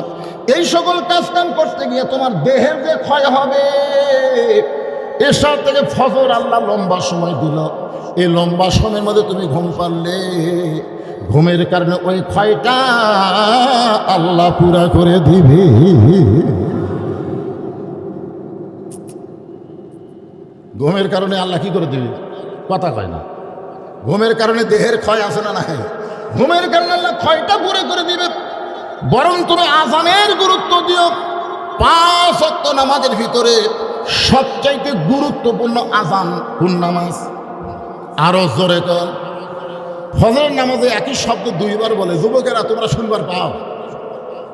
এই সকল কাজ কাম করতে গিয়ে তোমার দেহের যে ক্ষয় হবে, এশা থেকে ফজর আল্লাহ লম্বা সময় দিল। এই লম্বা সময়ের মধ্যে তুমি ঘুম পারলে, ঘুমের কারণে ওই ক্ষয়টা আল্লাহ পুরা করে দিবে। ঘুমের কারণে আল্লাহ কি করে দিবে? কথা কয় না। ঘুমের কারণে দেহের ক্ষয় আছে না নাই? ঘুমের কারণে আল্লাহ ক্ষয়টা পুরো করে দিবে। বরং তুমি আজানের গুরুত্ব দিও। 5 ওয়াক্ত নামাজের ভিতরে সবচাইতে গুরুত্বপূর্ণ আজান কোন নামাজ? আরো জোরে কর। ফজরের নামাজে একই শব্দ 2 বার বলে। যুবকেরা তোমরা শুনবার পাও,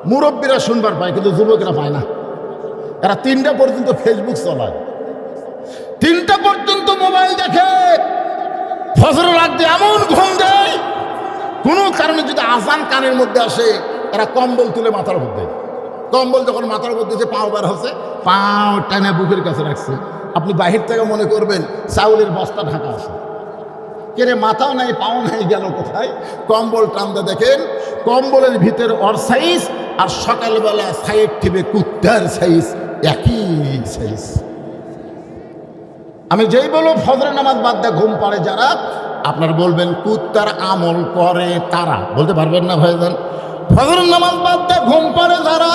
মুরব্বীরা শুনবার পায়, কিন্তু যুবকেরা পায় না। এরা 3টা পর্যন্ত ফেসবুক চালায়, 3টা পর্যন্ত মোবাইল দেখে, ফজরের রাত দিয়ে এমন ঘুম দেয়। কোনো কারণে যদি আজান কানের মধ্যে আসে, এরা কম্বল তুলে মাথার উপর দেয়। কম্বল যখন মাথার উপর দিয়েছে, পাও বার হচ্ছে, পাও টানে বুকের কাছে রাখছে। আপনি বাহির থেকে মনে করবেন চাউলের বস্তা ঢাকা আছে। কেরে মাথাও নাই, পাও নাই, গেল কোথায়? কম্বল টানতে দেখেন কম্বলের ভিতরে ওর সাইজ, আর সকালবেলা সাইড টিপে কুত্তার সাইজ, একই সাইজ। আমি যেই বলবো ফজরের নামাজ বাদ দিয়ে ঘুম পাড়ে যারা, আপনার বলবেন কুত্তার আমল করে তারা। বলতে পারবেন না ভাইজান? ফজরের নামাজ বাদ দিয়ে ঘুম পাড়ে যারা,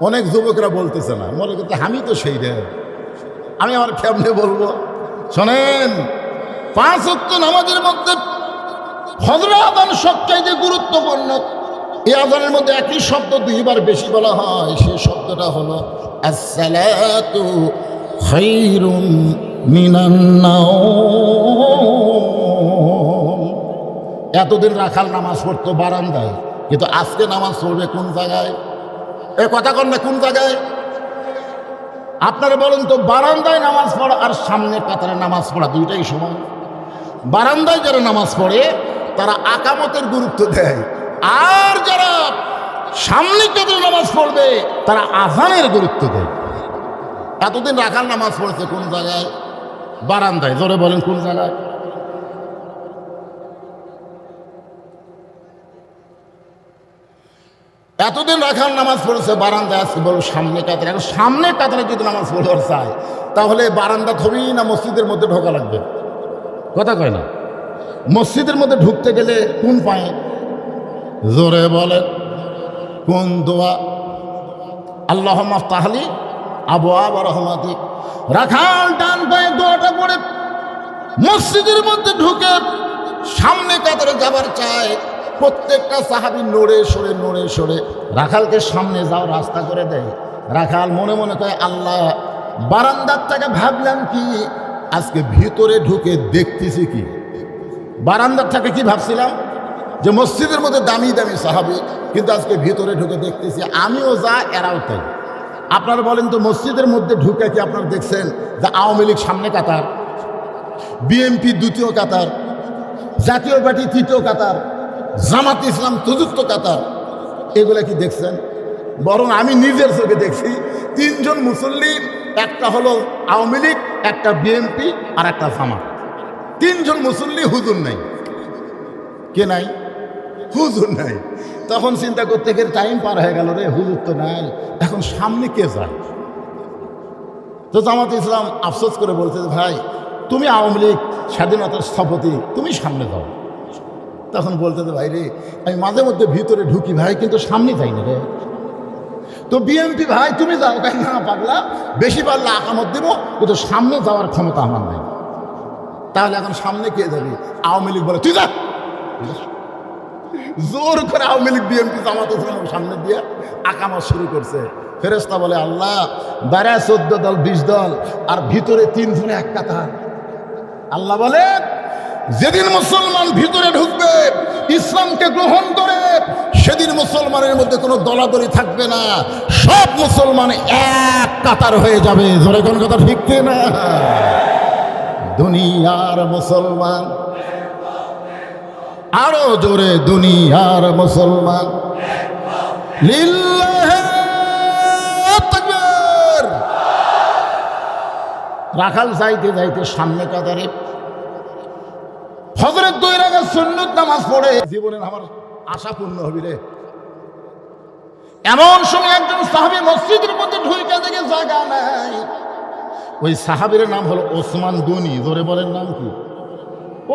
অনেক যুবকরা বলতেছে না, মনে করতে আমি তো সেই রে, আমি আমার কেমনে বলবো? শোনেন, 5 ওয়াক্ত নামাজের মধ্যে ফজরের আযান সবচাইতে গুরুত্বপূর্ণ। এই আযানের মধ্যে একই শব্দ 2 বার বেশি বলা হয়। সেই শব্দটা হলো আসসালাতু খায়রুম মিনান নাওম। এতদিন রাখাল নামাজ পড়তো বারান্দায়, কিন্তু আজকে নামাজ পড়বে কোন জায়গায়? এ কথা কন না, কোন জায়গায়? আপনারা বলেন তো, বারান্দায় নামাজ পড়া আর সামনে কাতারে নামাজ পড়া 2টাই সমান? বারান্দায় যারা নামাজ পড়ে তারা আকামতের গুরুত্ব দেয়, আর যারা সামনে কাতারে নামাজ পড়বে তারা আজানের গুরুত্ব দেয়। এতদিন রাখাল নামাজ পড়েছে কোন জায়গায়? বারান্দায়। জোরে বলেন কোন জায়গায়? এতদিন রাখাল নামাজ পড়েছে বারান্দায়, আজকে বলো সামনে কাতারে। এখন সামনে কাতারে যদি নামাজ পড়ার চায়, তাহলে বারান্দা থবি না মসজিদের মধ্যে ঢোকা লাগবে? কথা কয় না? মসজিদের মধ্যে ঢুকতে গেলে কোন পায়ে? জোরে বলেন কোন দোয়া? আল্লাহুম্মা আফতাহলি আবওয়াবা রাহমাতিক। রাখাল ডান পায়ে দোয়াটা পড়ে মসজিদের মধ্যে ঢুকে সামনে কাতারে যাবার চায়। প্রত্যেকটা সাহাবী নড়ে সরে রাখালকে সামনে যাও রাস্তা করে দেয়। রাখাল মনে মনে কয়, আল্লাহ, বারান্দার থেকে ভাবলাম কি, আজকে ভিতরে ঢুকে দেখতেছি কি? বারান্দার থেকে কি ভাবছিলাম যে মসজিদের মধ্যে দামি দামি সাহাবী, কিন্তু আজকে ভিতরে ঢুকে দেখতেছি আমিও যা এরাও তাই। আপনারা বলেন তো, মসজিদের মধ্যে ঢুকে কি আপনারা দেখছেন যে আওয়ামী লীগ সামনে কাতার, বিএনপি দ্বিতীয় কাতার, জাতীয় পার্টি তৃতীয় কাতার, জামাত ইসলাম চতুর্থ কাতার? এগুলা কি দেখছেন? বরং আমি নিজের চোখে দেখছি 3 জন মুসল্লি, একটা হলো আওয়ামী লীগ, একটা বিএনপি, আর একটা জামাত। তিনজন মুসল্লি, হুজুর নাই। কে নাই? হুজুর নাই। তখন চিন্তা করতে গিয়ে টাইম পার হয়ে গেল, রে হুজুর তো নাই, এখন সামনে কে যায়? তো জামাত ইসলাম আফসোস করে বলছে, ভাই তুমি আওয়ামী লীগ স্বাধীনতার স্থপতি, তুমি সামনে যাও। তখন বলতে, ভাই রে আমি মাঝে মধ্যে ভিতরে ঢুকি ভাই, কিন্তু সামনে যাই না রে। তো বিএনপি ভাই তুমি যাও। না পাগলা, বেশি পারলে আকামত দেবো, কিন্তু সামনে যাওয়ার ক্ষমতা আমার নাই। তাহলে এখন সামনে কে যাবে? আওয়ামী লীগ বলে তুই যা। জোর করে আওয়ামী লীগ বিএনপি জামাত ইসলাম সামনে দিয়ে আকামত শুরু করছে। ফেরেশতা বলে, আল্লাহ বাইরে 14 দল 20 দল আর ভিতরে 3 জনে এক কাতার। আল্লাহ বলে, যেদিন মুসলমান ভিতরে ঢুকবে ইসলামকে গ্রহণ করে, সেদিন মুসলমানের মধ্যে কোনো দলাদলি থাকবে না, সব মুসলমান এক কাতার হয়ে যাবে। জোরে কোন কথা ঠিক না? দুনিয়ার মুসলমান, আরো জোরে, দুনিয়ার মুসলমান লিল্লাহি তাকবীর। রাখাল যাইতে যাইতে সামনে কাতারে ফজরের 2 রাকাত সুন্নত নামাজ পড়ে জীবনের আমার আশা পূর্ণ হবি রে। এমন সময় একজন সাহাবী মসজিদের মধ্যে ঢুকে দেখে জায়গা নাই। ওই সাহাবীর নাম হলো ওসমান গনি। জোরে বলেন নাম কি?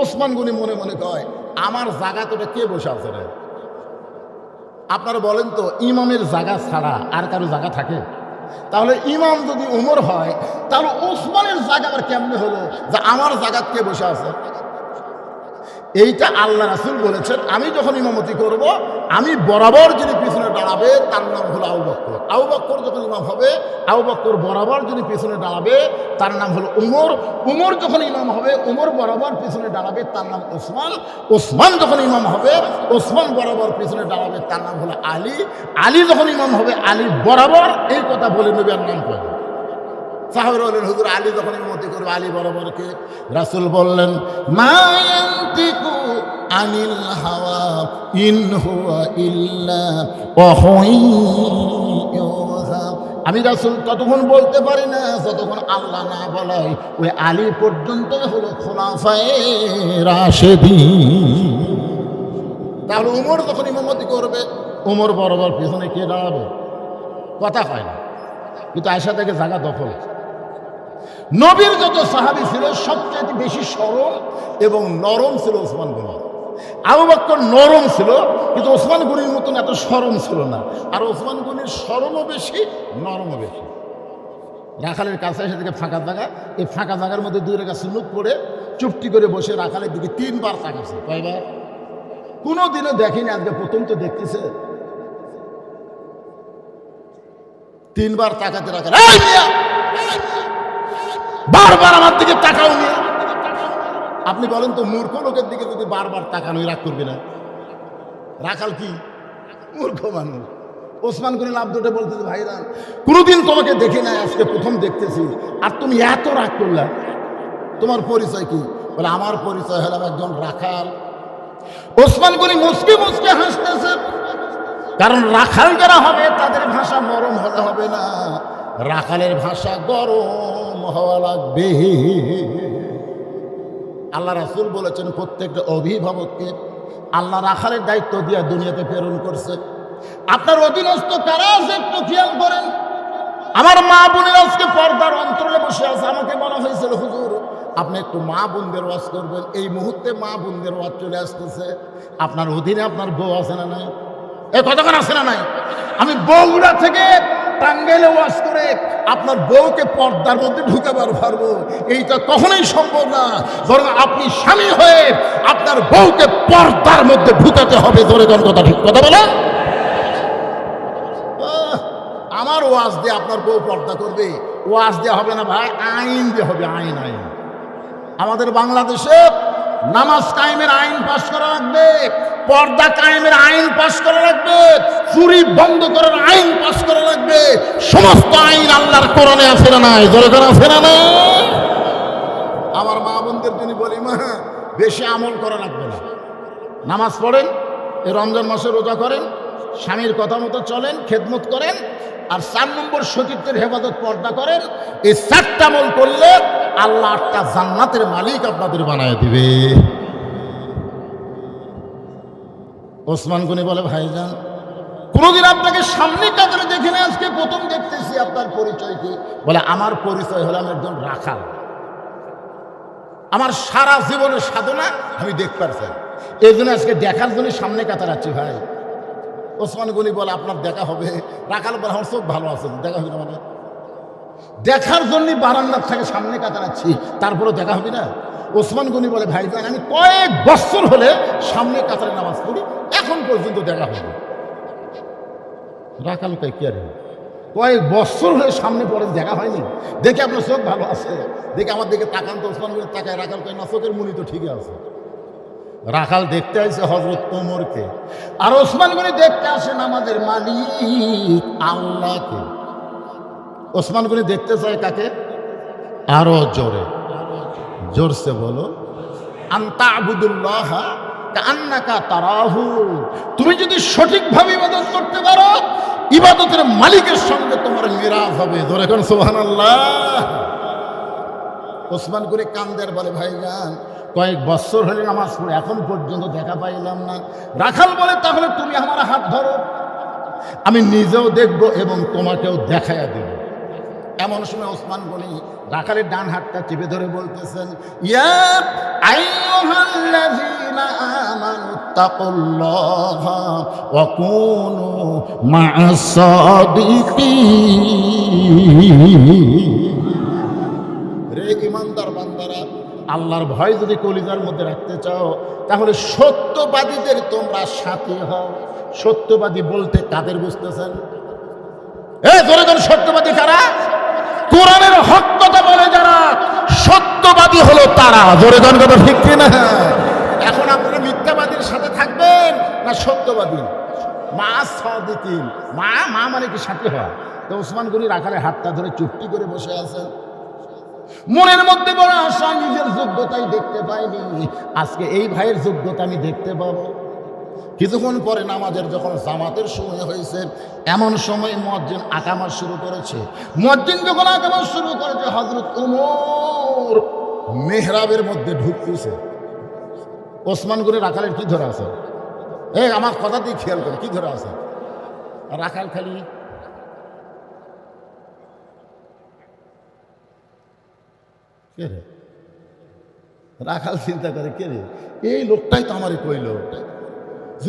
ওসমান গনি মনে মনে কয়, আমার জায়গা তোটা কে বসে আছে রে? আপনারা বলেন তো, ইমামের জায়গা ছাড়া আর কারো জায়গা থাকে? তাহলে ইমাম যদি উমর হয়, তাহলে ওসমানের জায়গা আবার কেমনে হলো যে আমার জায়গা কে বসে আছে? এইটা আল্লাহ রাসূল বলেছেন, আমি যখন ইমামতি করব, আমি বরাবর যিনি পিছনে দাঁড়াবে তার নাম হলো আবু বকর। আবু বকর যখন ইমাম হবে, আবু বকর বরাবর যিনি পিছনে দাঁড়াবে তার নাম হলো উমর। উমর যখন ইমাম হবে, উমর বরাবর পিছনে দাঁড়াবে তার নাম ওসমান। ওসমান যখন ইমাম হবে, ওসমান বরাবর পিছনে দাঁড়াবে তার নাম হলো আলী। আলী যখন ইমাম হবে, আলী বরাবর, এই কথা বলে নবীর নাম করে। সাহাবারা বললেন, হুজুর আলী যখন ইমামতি করবে, আলী বরাবর কে? রাসূল বললেন, মা ইয়ানতিকু আনিল হাওয়া ইন হুয়া ইল্লা ওয়াহয়ুহা। আমি রাসূল ততক্ষণ বলতে পারি না যতক্ষণ আল্লাহ না বলায়। ওই আলী পর্যন্ত হলো খুলাফায়ে রাশেদিন। তাহলে উমর যখন ইমামতি করবে, উমর বরাবর পিছনে কে দাঁড়াবে? কথা হয় না, কিন্তু আয়েশা থেকে জায়গা দখল। নবীর যত সাহাবী ছিল সবচেয়ে বেশি সরল এবং নরম ছিল ওসমান গনি। আবু বকর নরম ছিল, কিন্তু ওসমান গনির মতন এত সরম ছিল না। আর ওসমান গনির সরমও বেশি, নরমও বেশি। রাখালের কাছে এসে থেকে ফাঁকা জায়গা, এই ফাঁকা জায়গার মধ্যে 2 রাকাত সুন্নত পড়ে চুপটি করে বসে রাখালের দিকে 3 বার তাকাচ্ছে। কয়বার? কোনোদিনও দেখিনি, আজকে প্রথম তো দেখতেছে। 3 বার তাকাতে রাখাল, বারবার আমার দিকে তাকাও নিয়ে। আপনি বলেন তো, মূর্খ লোকের দিকে যদি বারবার তাকানো, রাগ করবে না? রাখাল কি মূর্খ মানুষ? ওসমান গনি লাভ দুটো বলতেছে, ভাইরা কোনোদিন তোমাকে দেখি নাই, আজকে প্রথম দেখতেছি, আর তুমি এত রাগ করলা, তোমার পরিচয় কি? বলে, আমার পরিচয় হলাম একজন রাখাল। ওসমান গনি মুচকি মুচকি হাসতেছে, কারণ রাখাল যারা হবে তাদের ভাষা নরম হলে হবে না, রাখালের ভাষা গরম হওয়া লাগবে। আল্লাহ রাসূল বলেছেন, প্রত্যেকটা অভিভাবককে আল্লাহ রাখালের দায়িত্ব দিয়ে দুনিয়াতে প্রেরণ করছে। আপনার অধীনস্থ কারা আছে একটু খেয়াল করেন। আমার মা বোনের আজকে পর্দার অন্তরে বসে আছে, আমাকে বলা হয়েছিল, হুজুর আপনি একটু মা বোনদের ওয়াজ করবেন। এই মুহূর্তে মা বোনদের ওয়াজ চলে আসতেছে। আপনার অধীনে আপনার বউ আছে না নাই? এই কতক্ষণ আছে না নাই? আমি বগুড়া থেকে টাঙ্গাইলে ওয়াজ করে আপনার বউকে পর্দার মধ্যে ঢুকাবার পারবো, এইটা কখনোই সম্ভব না। বরং আপনি স্বামী হয়ে আপনার বউকে পর্দার মধ্যে ঢুকাতে হবে। ধরে কোন কথা ঠিক কথা বলেন? আমার ওয়াজ দিয়ে আপনার বউ পর্দা করবে? ওয়াজ দেওয়া হবে না ভাই, আইন দিয়ে হবে। আইন আইন আমাদের বাংলাদেশে নামাজ কায়েমের আইন পাশ করা লাগবে, পর্দা কায়েমের আইন পাশ করা লাগবে, চুরি বন্ধ করার আইন পাশ করা লাগবে। সমস্ত আইন আল্লাহর কোরআনে আছে না নাই? জোরে করে আছে না নাই? আমার মা বোনদের জন্য বলি, মা বেশি আমল করা লাগবে না। নামাজ পড়েন, এই রমজান মাসে রোজা করেন, স্বামীর কথা মতো চলেন, খেদমত করেন, আর 4 নম্বর সতীত্বের হেফাজত পর্দা করেন। এই 4টা আমল করলে আল্লাহ 8টা জান্নাতের মালিক আপনাদের বানায় দিবে। ওসমান গনি বলে, ভাইজান কোনদিন আপনাকে সামনে কাতারে দেখিনি, আজকে প্রথম দেখতেছি। আপনার পরিচয় কি? বলে, আমার পরিচয় হলো আমি একজন রাখাল। আমার সারা জীবনের সাধনা আমি দেখতে চাই, এই জন্য আজকে দেখার জন্য সামনে কাতার আছি। ভাই ওসমান গনি বলে, আপনার দেখা হবে? রাখাল বলে, আমার চোখ ভালো আছে, দেখা হবে না? মানে দেখার জন্য বারান্দার থেকে সামনে কাতার আছি, তারপরে দেখা হবে না? ওসমান গনি বলে, ভাইজান আমি কয়েক বছর হলে সামনে কাতারে নামাজ পড়ি, এখন পর্যন্ত দেখা হবে। রাখাল কয়, কি আরে কয়েক বছর হলে সামনে পড়ে দেখা হয়নি? দেখে আপনার চোখ ভালো আছে, দেখে আমার দিকে তাকান তো। ওসমান গনি তাকায়, রাখাল কয়, না চোখের মুনি তো ঠিকই আছে। রাখাল দেখতে আসে হযরত ওমরকে, আর ওসমান গনি দেখতে আসেন আমাদের মালিক আল্লাহকে। ওসমান গনি দেখতে চায় কাকে? আরো জোরে, জোরসে বলো, আনতা আবুদুল্লাহ কান্নাকা তারাহু। তুমি যদি সঠিকভাবে ইবাদত করতে পারো, ইবাদতের মালিকের সঙ্গে তোমার মিরাজ হবে। জোরে কোন সুবহানাল্লাহ। ওসমান গনি কান্দের বলে, ভাইজান কয়েক বছর হলে নামাজ পড়ে, এখন পর্যন্ত দেখা পাইলাম না। রাখাল বলে, তাহলে তুমি আমার হাত ধরো, আমি নিজেও দেখবো এবং তোমাকেও দেখাইয়া দেব। এমন সময় ওসমান গনি রাখালের ডান হাতটা চেপে ধরে বলতেছেন, ইয়া আইয়ুহাল্লাযীনা আমানুত্তাকুল্লাহা ওয়া কুনু মা'আস সাদিকিন। রে ঈমানদার বান্দারা, আল্লাহর ভয় যদি কলিজার মধ্যে রাখতে চাও, তাহলে সত্যবাদীদের তোমরা সাথী হও। সত্যবাদী বলতে কাদের বুঝতেছেন? জোরে জোরে, সত্যবাদী কারা? কোরআনের হক কথা বলে যারা, সত্যবাদী হলো তারা। জোরে জোরে কথা ঠিক কিনা? এখন আপনারা মিথ্যাবাদীর সাথে থাকবেন না সত্যবাদী? মা সাদিকিন, মা মা মানে কি সাথী হয়? তো ওসমান গনি রাখালের হাতটা ধরে চুপটি করে বসে আছেন। মনের মধ্যে বড় আশা, নিজের যোগ্যতাই দেখতে পাইনি, আজকে এই ভাইয়ের যোগ্যতা আমি দেখতে পাবো। কিছুক্ষণ পরে নামাজের যখন জামাতের সময় হয়েছে, এমন সময় মুয়াজ্জিন আকামত শুরু করেছে। মুয়াজ্জিন যখন আকামত শুরু করেছে, হযরত ওমর মেহরাবের মধ্যে ঢুকতেছে। ওসমান গনি রাখালের কি ধরে আছে? আমার কথা দিয়ে খেয়াল করে, কি ধরে আছে? রাখাল খালি কে রে? রাখাল চিন্তা করে, কে রে এই লোকটাই তো আমারে কইল,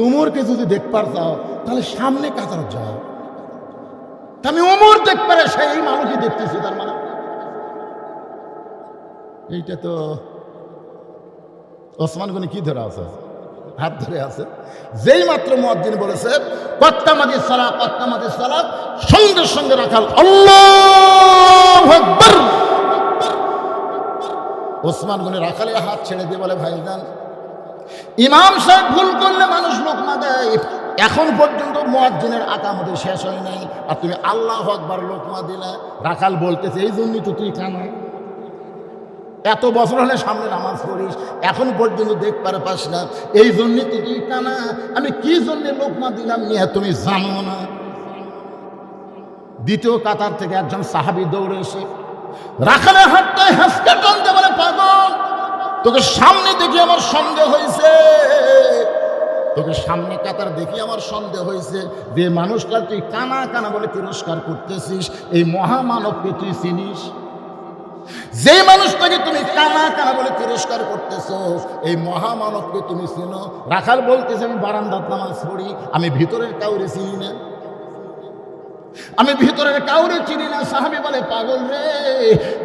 ওমরকে যদি দেখবার চাও তাহলে সামনে কাতার যাও। আমি ওমর দেখবারে সেই মানুষই দেখতেছি, তার মানে এইটা তো ওসমান গনি কি ধরে আছে? হাত ধরে আছে। যেই মাত্র মুয়াজ্জিন বলেছে কত্তামাদিস সালাত, কত্তামাদিস সালাত, সঙ্গে সঙ্গে রাখাল আল্লাহু আকবার। ওসমান গনি রাখালের হাত ছেড়ে দিয়ে বলে, ভাইজান ইমাম সাহেব ভুল করলে মানুষ লোকমা দেয়, এখন পর্যন্ত মুয়াজ্জিনের আকামতে শেষ হয় নাই, আর তুমি আল্লাহু আকবার লোকমা দিলে। রাখাল বলতেছে, এই জন্যই তো তুই কানা, এত বছর হলে সামনে নামাজ পড়িস, এখন পর্যন্ত দেখতে পাস না, এই জন্যই তো তুই কানা। আমি কি জন্য লোকমা দিলাম নিয়ে তুমি জানো না? দ্বিতীয় কাতার থেকে একজন সাহাবী দৌড়ে এসে রাখালের হাতটায় হাসকে টানতে বলে, পাগল, তোকে সামনে দেখি আমার সন্দেহ হয়েছে, তোকে সামনে কাতার দেখি আমার সন্দেহ হয়েছে, যে মানুষটা তুই কানা কানা বলে তিরস্কার করতেছিস, এই মহামানবকে তুই চিনিস? যে মানুষটাকে তুমি কানা কানা বলে তিরস্কার করতেছো, এই মহামানবকে তুমি চিনো? রাখাল বলতেছে, আমি বারান্দাত নামাজ পড়ি, আমি ভিতরের কাউরে চিনি না, আমি ভিতরের কাউরে চিনি না। সাহাবী বলে, পাগল রে,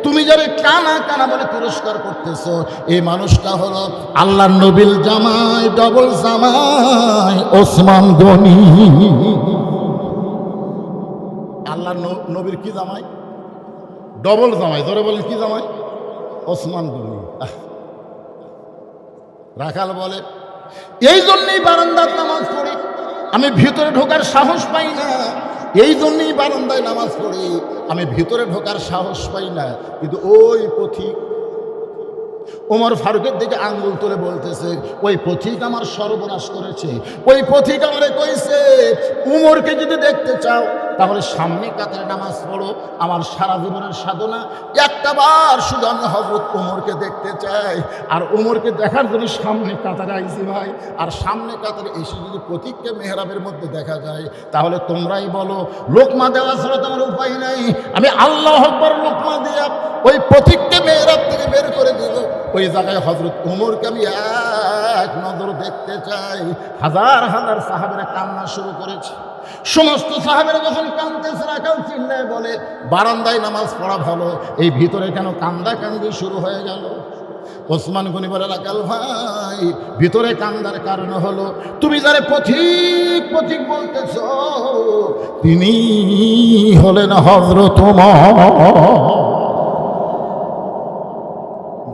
তুমি যাবে কানা কানা বলে তিরস্কার করতেছো, এই মানুষটা হলো আল্লাহর নবীর জামাই, ডবল জামাই ওসমান গনি। আল্লাহর নবীর কি জামাই? ডবল জামাই। ধরে বলেন কি জামাই? ওসমান গনি। রাখাল বলে, এই জন্যই বারান্দার নামাজ পড়ি, আমি ভিতরে ঢোকার সাহস পাই না, এই জন্যই বারান্দায় নামাজ পড়ি, আমি ভিতরে ঢোকার সাহস পাই না। কিন্তু ওই পথিক ওমর ফারুকের দিকে আঙ্গুল তুলে বলতেছে, ওই পথিক আমার সর্বনাশ করেছে, ওই পথিক আমারে কইছে, উমরকে যদি দেখতে চাও তাহলে সামনে কাতারে নামাজ পড়ো। আমার সারা জীবনের সাধনা একটা বার শুধু আমি হযরত ওমরকে দেখতে চাই, আর ওমরকে দেখার জন্য সামনে কাতারে আইছি ভাই। আর সামনে কাতারে এসে যদি প্রতীককে মেহরাবের মধ্যে দেখা যায়, তাহলে তোমরাই বলো লোকমা দেওয়া ছাড়া তোমার উপায় নাই। আমি আল্লাহু আকবার লোকমা দিয়া ওই প্রতীককে মেহরাব থেকে বের করে দেব। ওই জায়গায় হযরত ওমরকে আমি এক নজর দেখতে চাই। হাজার হাজার সাহাবীরা কান্না শুরু করেছে। সমস্ত সাহাবীরা যখন কাঁদতেছে, রাখাল চিল্লায় বলে বারান্দায় নামাজ পড়া ভালো, এই ভিতরে কেন কান্দাকান্দি শুরু হয়ে গেল? ওসমান গনি বলে রাখাল ভাই, ভিতরে কান্দার কারণ হলো তুমি যারে পথিক পথিক বলতেছ তিনি হলেন হযরত ওমর।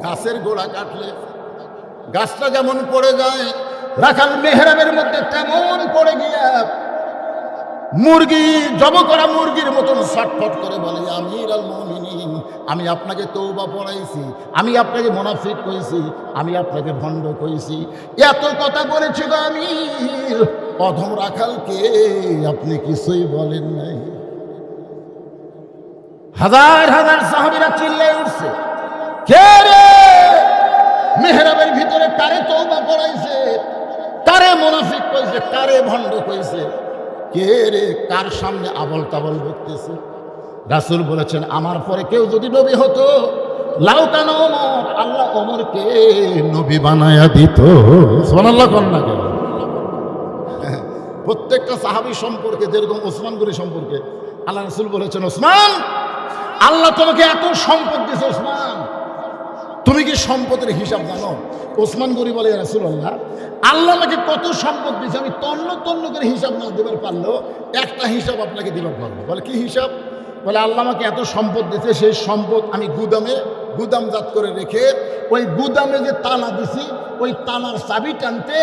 গাছের গোড়া কাটলে গাছটা যেমন পড়ে যায়, রাখাল মেহরাবের মধ্যে তেমন পড়ে গিয়া মুরগি জব করা মুরগির মতন ছটফট করে বলে আমিরুল মুমিনিন, আমি আপনাকে তওবা পড়াইছি, আমি আপনাকে মুনাফিক কইছি, আমি আপনাকে ভণ্ড কইছি, এত কথা বলেছি গো আমির, অধম রাখালকে আপনি কিছুই বলেন নাই। হাজার হাজার সাহাবীরা চিল্লায় উঠছে, কে রে মেহরাবের ভিতরে কারে তওবা পড়াইছে, কারে মুনাফিক কইছে, কারে ভণ্ড কইছে, কে রে কার সামনে আবল তাবল বকতেছে? রাসূল বলেছেন আমার পরে কেউ যদি নবী হতো, লাউকান ওমর, আল্লাহ ওমরকে নবী বানায়া দিত। সুবহানাল্লাহ কোন না কেন? প্রত্যেকটা সাহাবী সম্পর্কে যেরকম ওসমান গনি সম্পর্কে আল্লাহ রাসূল বলেছেন, ওসমান আল্লাহ তোমাকে এত সম্পদ দিয়েছে, ওসমান তুমি কি সম্পদের হিসাব জানো? ওসমান গনি বলে রাসূলুল্লাহ আল্লাহ আমাকে কত সম্পদ দিয়েছে, আমি তন্ন তন্ন করে হিসাব না দেবার পারলেও একটা হিসাব আপনাকে দিবার পারবো। বলে কি হিসাব? বলে আল্লাহ আমাকে এত সম্পদ দিয়েছে, সেই সম্পদ আমি গুদামজাত করে রেখে ওই গুদামে যে তালা দিছি, ওই তালার চাবি টানতে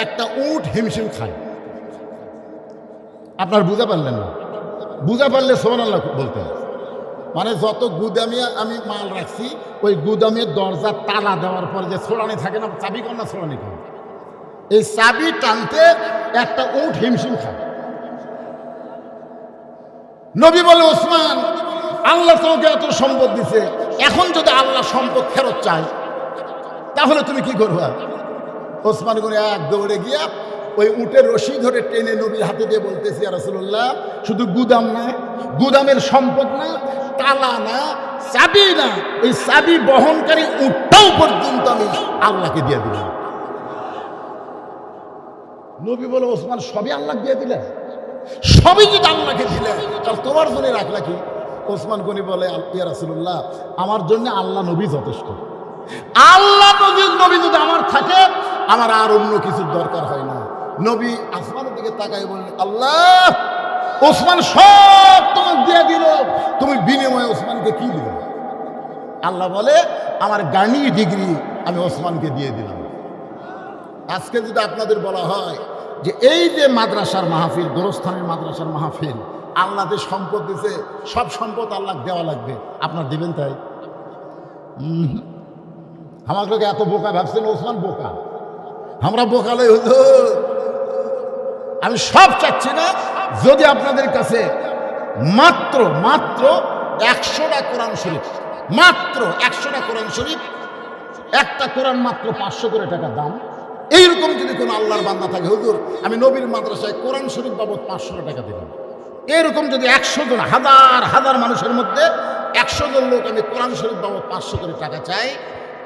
একটা উট হিমশিম খায়। আপনার বুঝা পারলেন না? বুঝা পারলে সুবহানাল্লাহ বলতে, মানে যত গুদামে আমি মাল রাখছি, ওই গুদামের দরজার তালা দেওয়ার পর যে ছোড়ানি থাকে না, চাবি কর না ছোড়ানি কর, এই চাবি টানতে একটা উট হিমশিম খায়। নবী বলে ওসমান আল্লাহ তোমাকে এত সম্পদ দিছে, এখন যদি আল্লাহ সম্পদ ফেরত চায় তাহলে তুমি কি করবা? ওসমান গনি এক দৌড়ে গিয়া ওই উটের রশি ধরে টেনে নবীর হাতে দিয়ে বলতেছি, ইয়া রাসূলুল্লাহ শুধু গুদাম না, গুদামের সম্পদ না, তালা না, চাবি না, এই চাবি বহনকারী উটটাও পর্যন্ত আমি আল্লাহকে দিয়ে দিলাম। নবী বলে ওসমান সবই আল্লাহ দিয়ে দিলেন? সবই যদি আল্লাহকে দিলে তাহলে তোমার জন্য রাখলা কি? ওসমান গনি বলে ইয়া রাসূলুল্লাহ আমার জন্য আল্লাহ নবী যথেষ্ট। আল্লাহ নবী যদি আমার থাকে আমার আর অন্য কিছুর দরকার হয় না। নবী আসমানের দিকে তাকাই বললেন, আল্লাহ ওসমান সব তোমাকে দিয়ে দিল, তুমি বিনিময়ে ওসমানকে কি দিলে? আল্লাহ বলে আমার গানি ডিগ্রি আমি ওসমানকে দিয়ে দিলাম। আজকে যদি আপনাদের বলা হয় যে এই যে মাদ্রাসার মাহফিল, গোরস্থানের মাদ্রাসার মাহফিল, আল্লাহ যে সম্পদ দিছে সব সম্পদ আল্লাহ দেওয়া লাগবে, আপনার দিবেন? তাই আমাকে এত বোকা ভাবছেন? ওসমান বোকা? আমরা বোকালে হতো? আমি সব চাচ্ছি না। যদি আপনাদের কাছে মাত্র 100টা কোরআন শরীফ, মাত্র 100টা কোরআন শরীফ, একটা কোরআন মাত্র 500 করে টাকা দাম, এইরকম যদি কোনো আল্লাহর বান্দা থাকে, হুজুর আমি নবীর মাদ্রাসায় কোরআন শরীফ বাবদ 500 টাকা দিলাম, এরকম যদি 100 জন, হাজার হাজার মানুষের মধ্যে 100 জন লোক আমি কোরআন শরীফ বাবদ 500 করে টাকা চাই,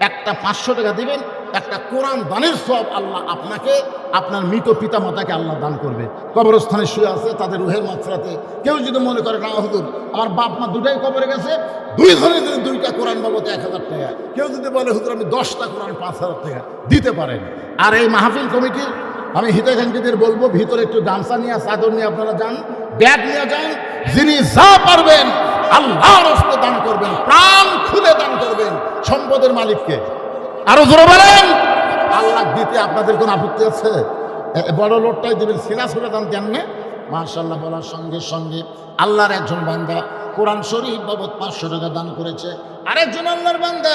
একটা 500 টাকা দিবেন, একটা কোরআন দানের সব আল্লাহ আপনাকে, আপনার মৃত পিতা মাতাকে আল্লাহ দান করবে। কবরস্থানে শুয়ে আছে তাদের রুহের মাত্রাতে কেউ যদি মনে করে না হুজুর আমার বাপ মা দুটাই কবরে গেছে, 2 ধরে যদি 2টা কোরআন বাবদ 1000 টাকা, কেউ যদি বলে হুজুর আমি 10টা কোরআন 5000 টাকা দিতে পারেন। আর এই মাহফিল কমিটির আমি হিতাকাঙ্ক্ষীদের বলবো, ভিতরে একটু গামছা নিয়ে, চাদর নিয়ে আপনারা যান, ব্যাগ নিয়ে যান, যিনি যা পারবেন আল্লাহর রাস্তায় দান করবেন, প্রাণ খুলে দান করবেন। সম্পদের মালিককে আরো জোরে বলেন, আল্লাহ দিতে আপনাদের কোনো আপত্তি আছে? বড় লোকটাই দিবেন, সিনা ছুড়ে দান কেমনে? মাশাআল্লাহ বলার সঙ্গে সঙ্গে আল্লাহর একজন বান্দা কোরআন শরীফ বাবদ 500 টাকা দান করেছে, আরেকজন আল্লাহর বান্দা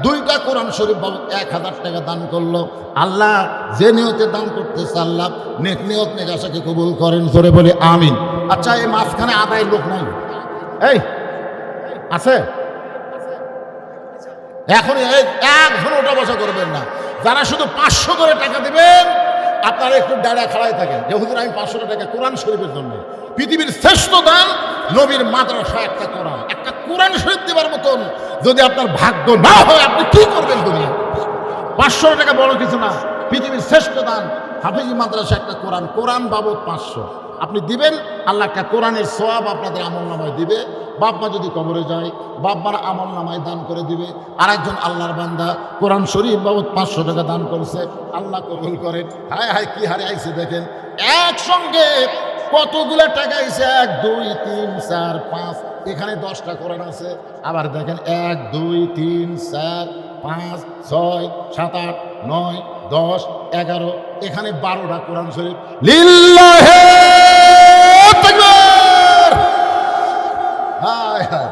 2টা কোরআন শরীফ বাবদ 1000 টাকা দান করলো। আল্লাহ যে নিয়তে দান করতেছে আল্লাহ নেক নিয়ত নেক আশাকে কবুল করেন। জোরে বলে আমিন। আচ্ছা, এই মাঝখানে আদায়ের লোক নাই? এই আছে? এখন এই একজন ওটা বসা করবেন না। যারা শুধু 500 করে টাকা দিবেন, আপনারা একটু দাঁড়া খাড়ায় থাকেন যে হুজুর আমি 500 টাকা কোরআন শরীফের জন্য। পৃথিবীর শ্রেষ্ঠ দান নবীর মাদ্রাসা একটা কোরআন। একটা কোরআন শরীফ দেবার মতন যদি আপনার ভাগ্য না হয়, আপনি কি করবেন দুনিয়া? 500 টাকা বড় কিছু না। পৃথিবীর শ্রেষ্ঠ দান হাফিজি মাদ্রাসা একটা কোরআন। কোরআন বাবদ 500 আপনি দিবেন, আল্লাহ একটা কোরআনের সওয়াব আপনাদের আমল নামায় দিবে। বাপ মা যদি কবরে যায়, বাপ মার আমল নামায় দান করে দিবে। আর একজন আল্লাহর বান্দা কোরআন শরীফ বাবদ 500 টাকা দান করছে, আল্লাহ কবুল করেন। হায় হায় কি হারে আইছে দেখেন, একসঙ্গে কতগুলো টাকা আইছে। 1 2 3 4 5, এখানে 10টা কোরআন আছে। আবার দেখেন 1 2 3 4 5 6 7 8 9 10 11, এখানে 12টা কোরআন শরীফ। লিল্লাহে তাকবীর। হায় হায়,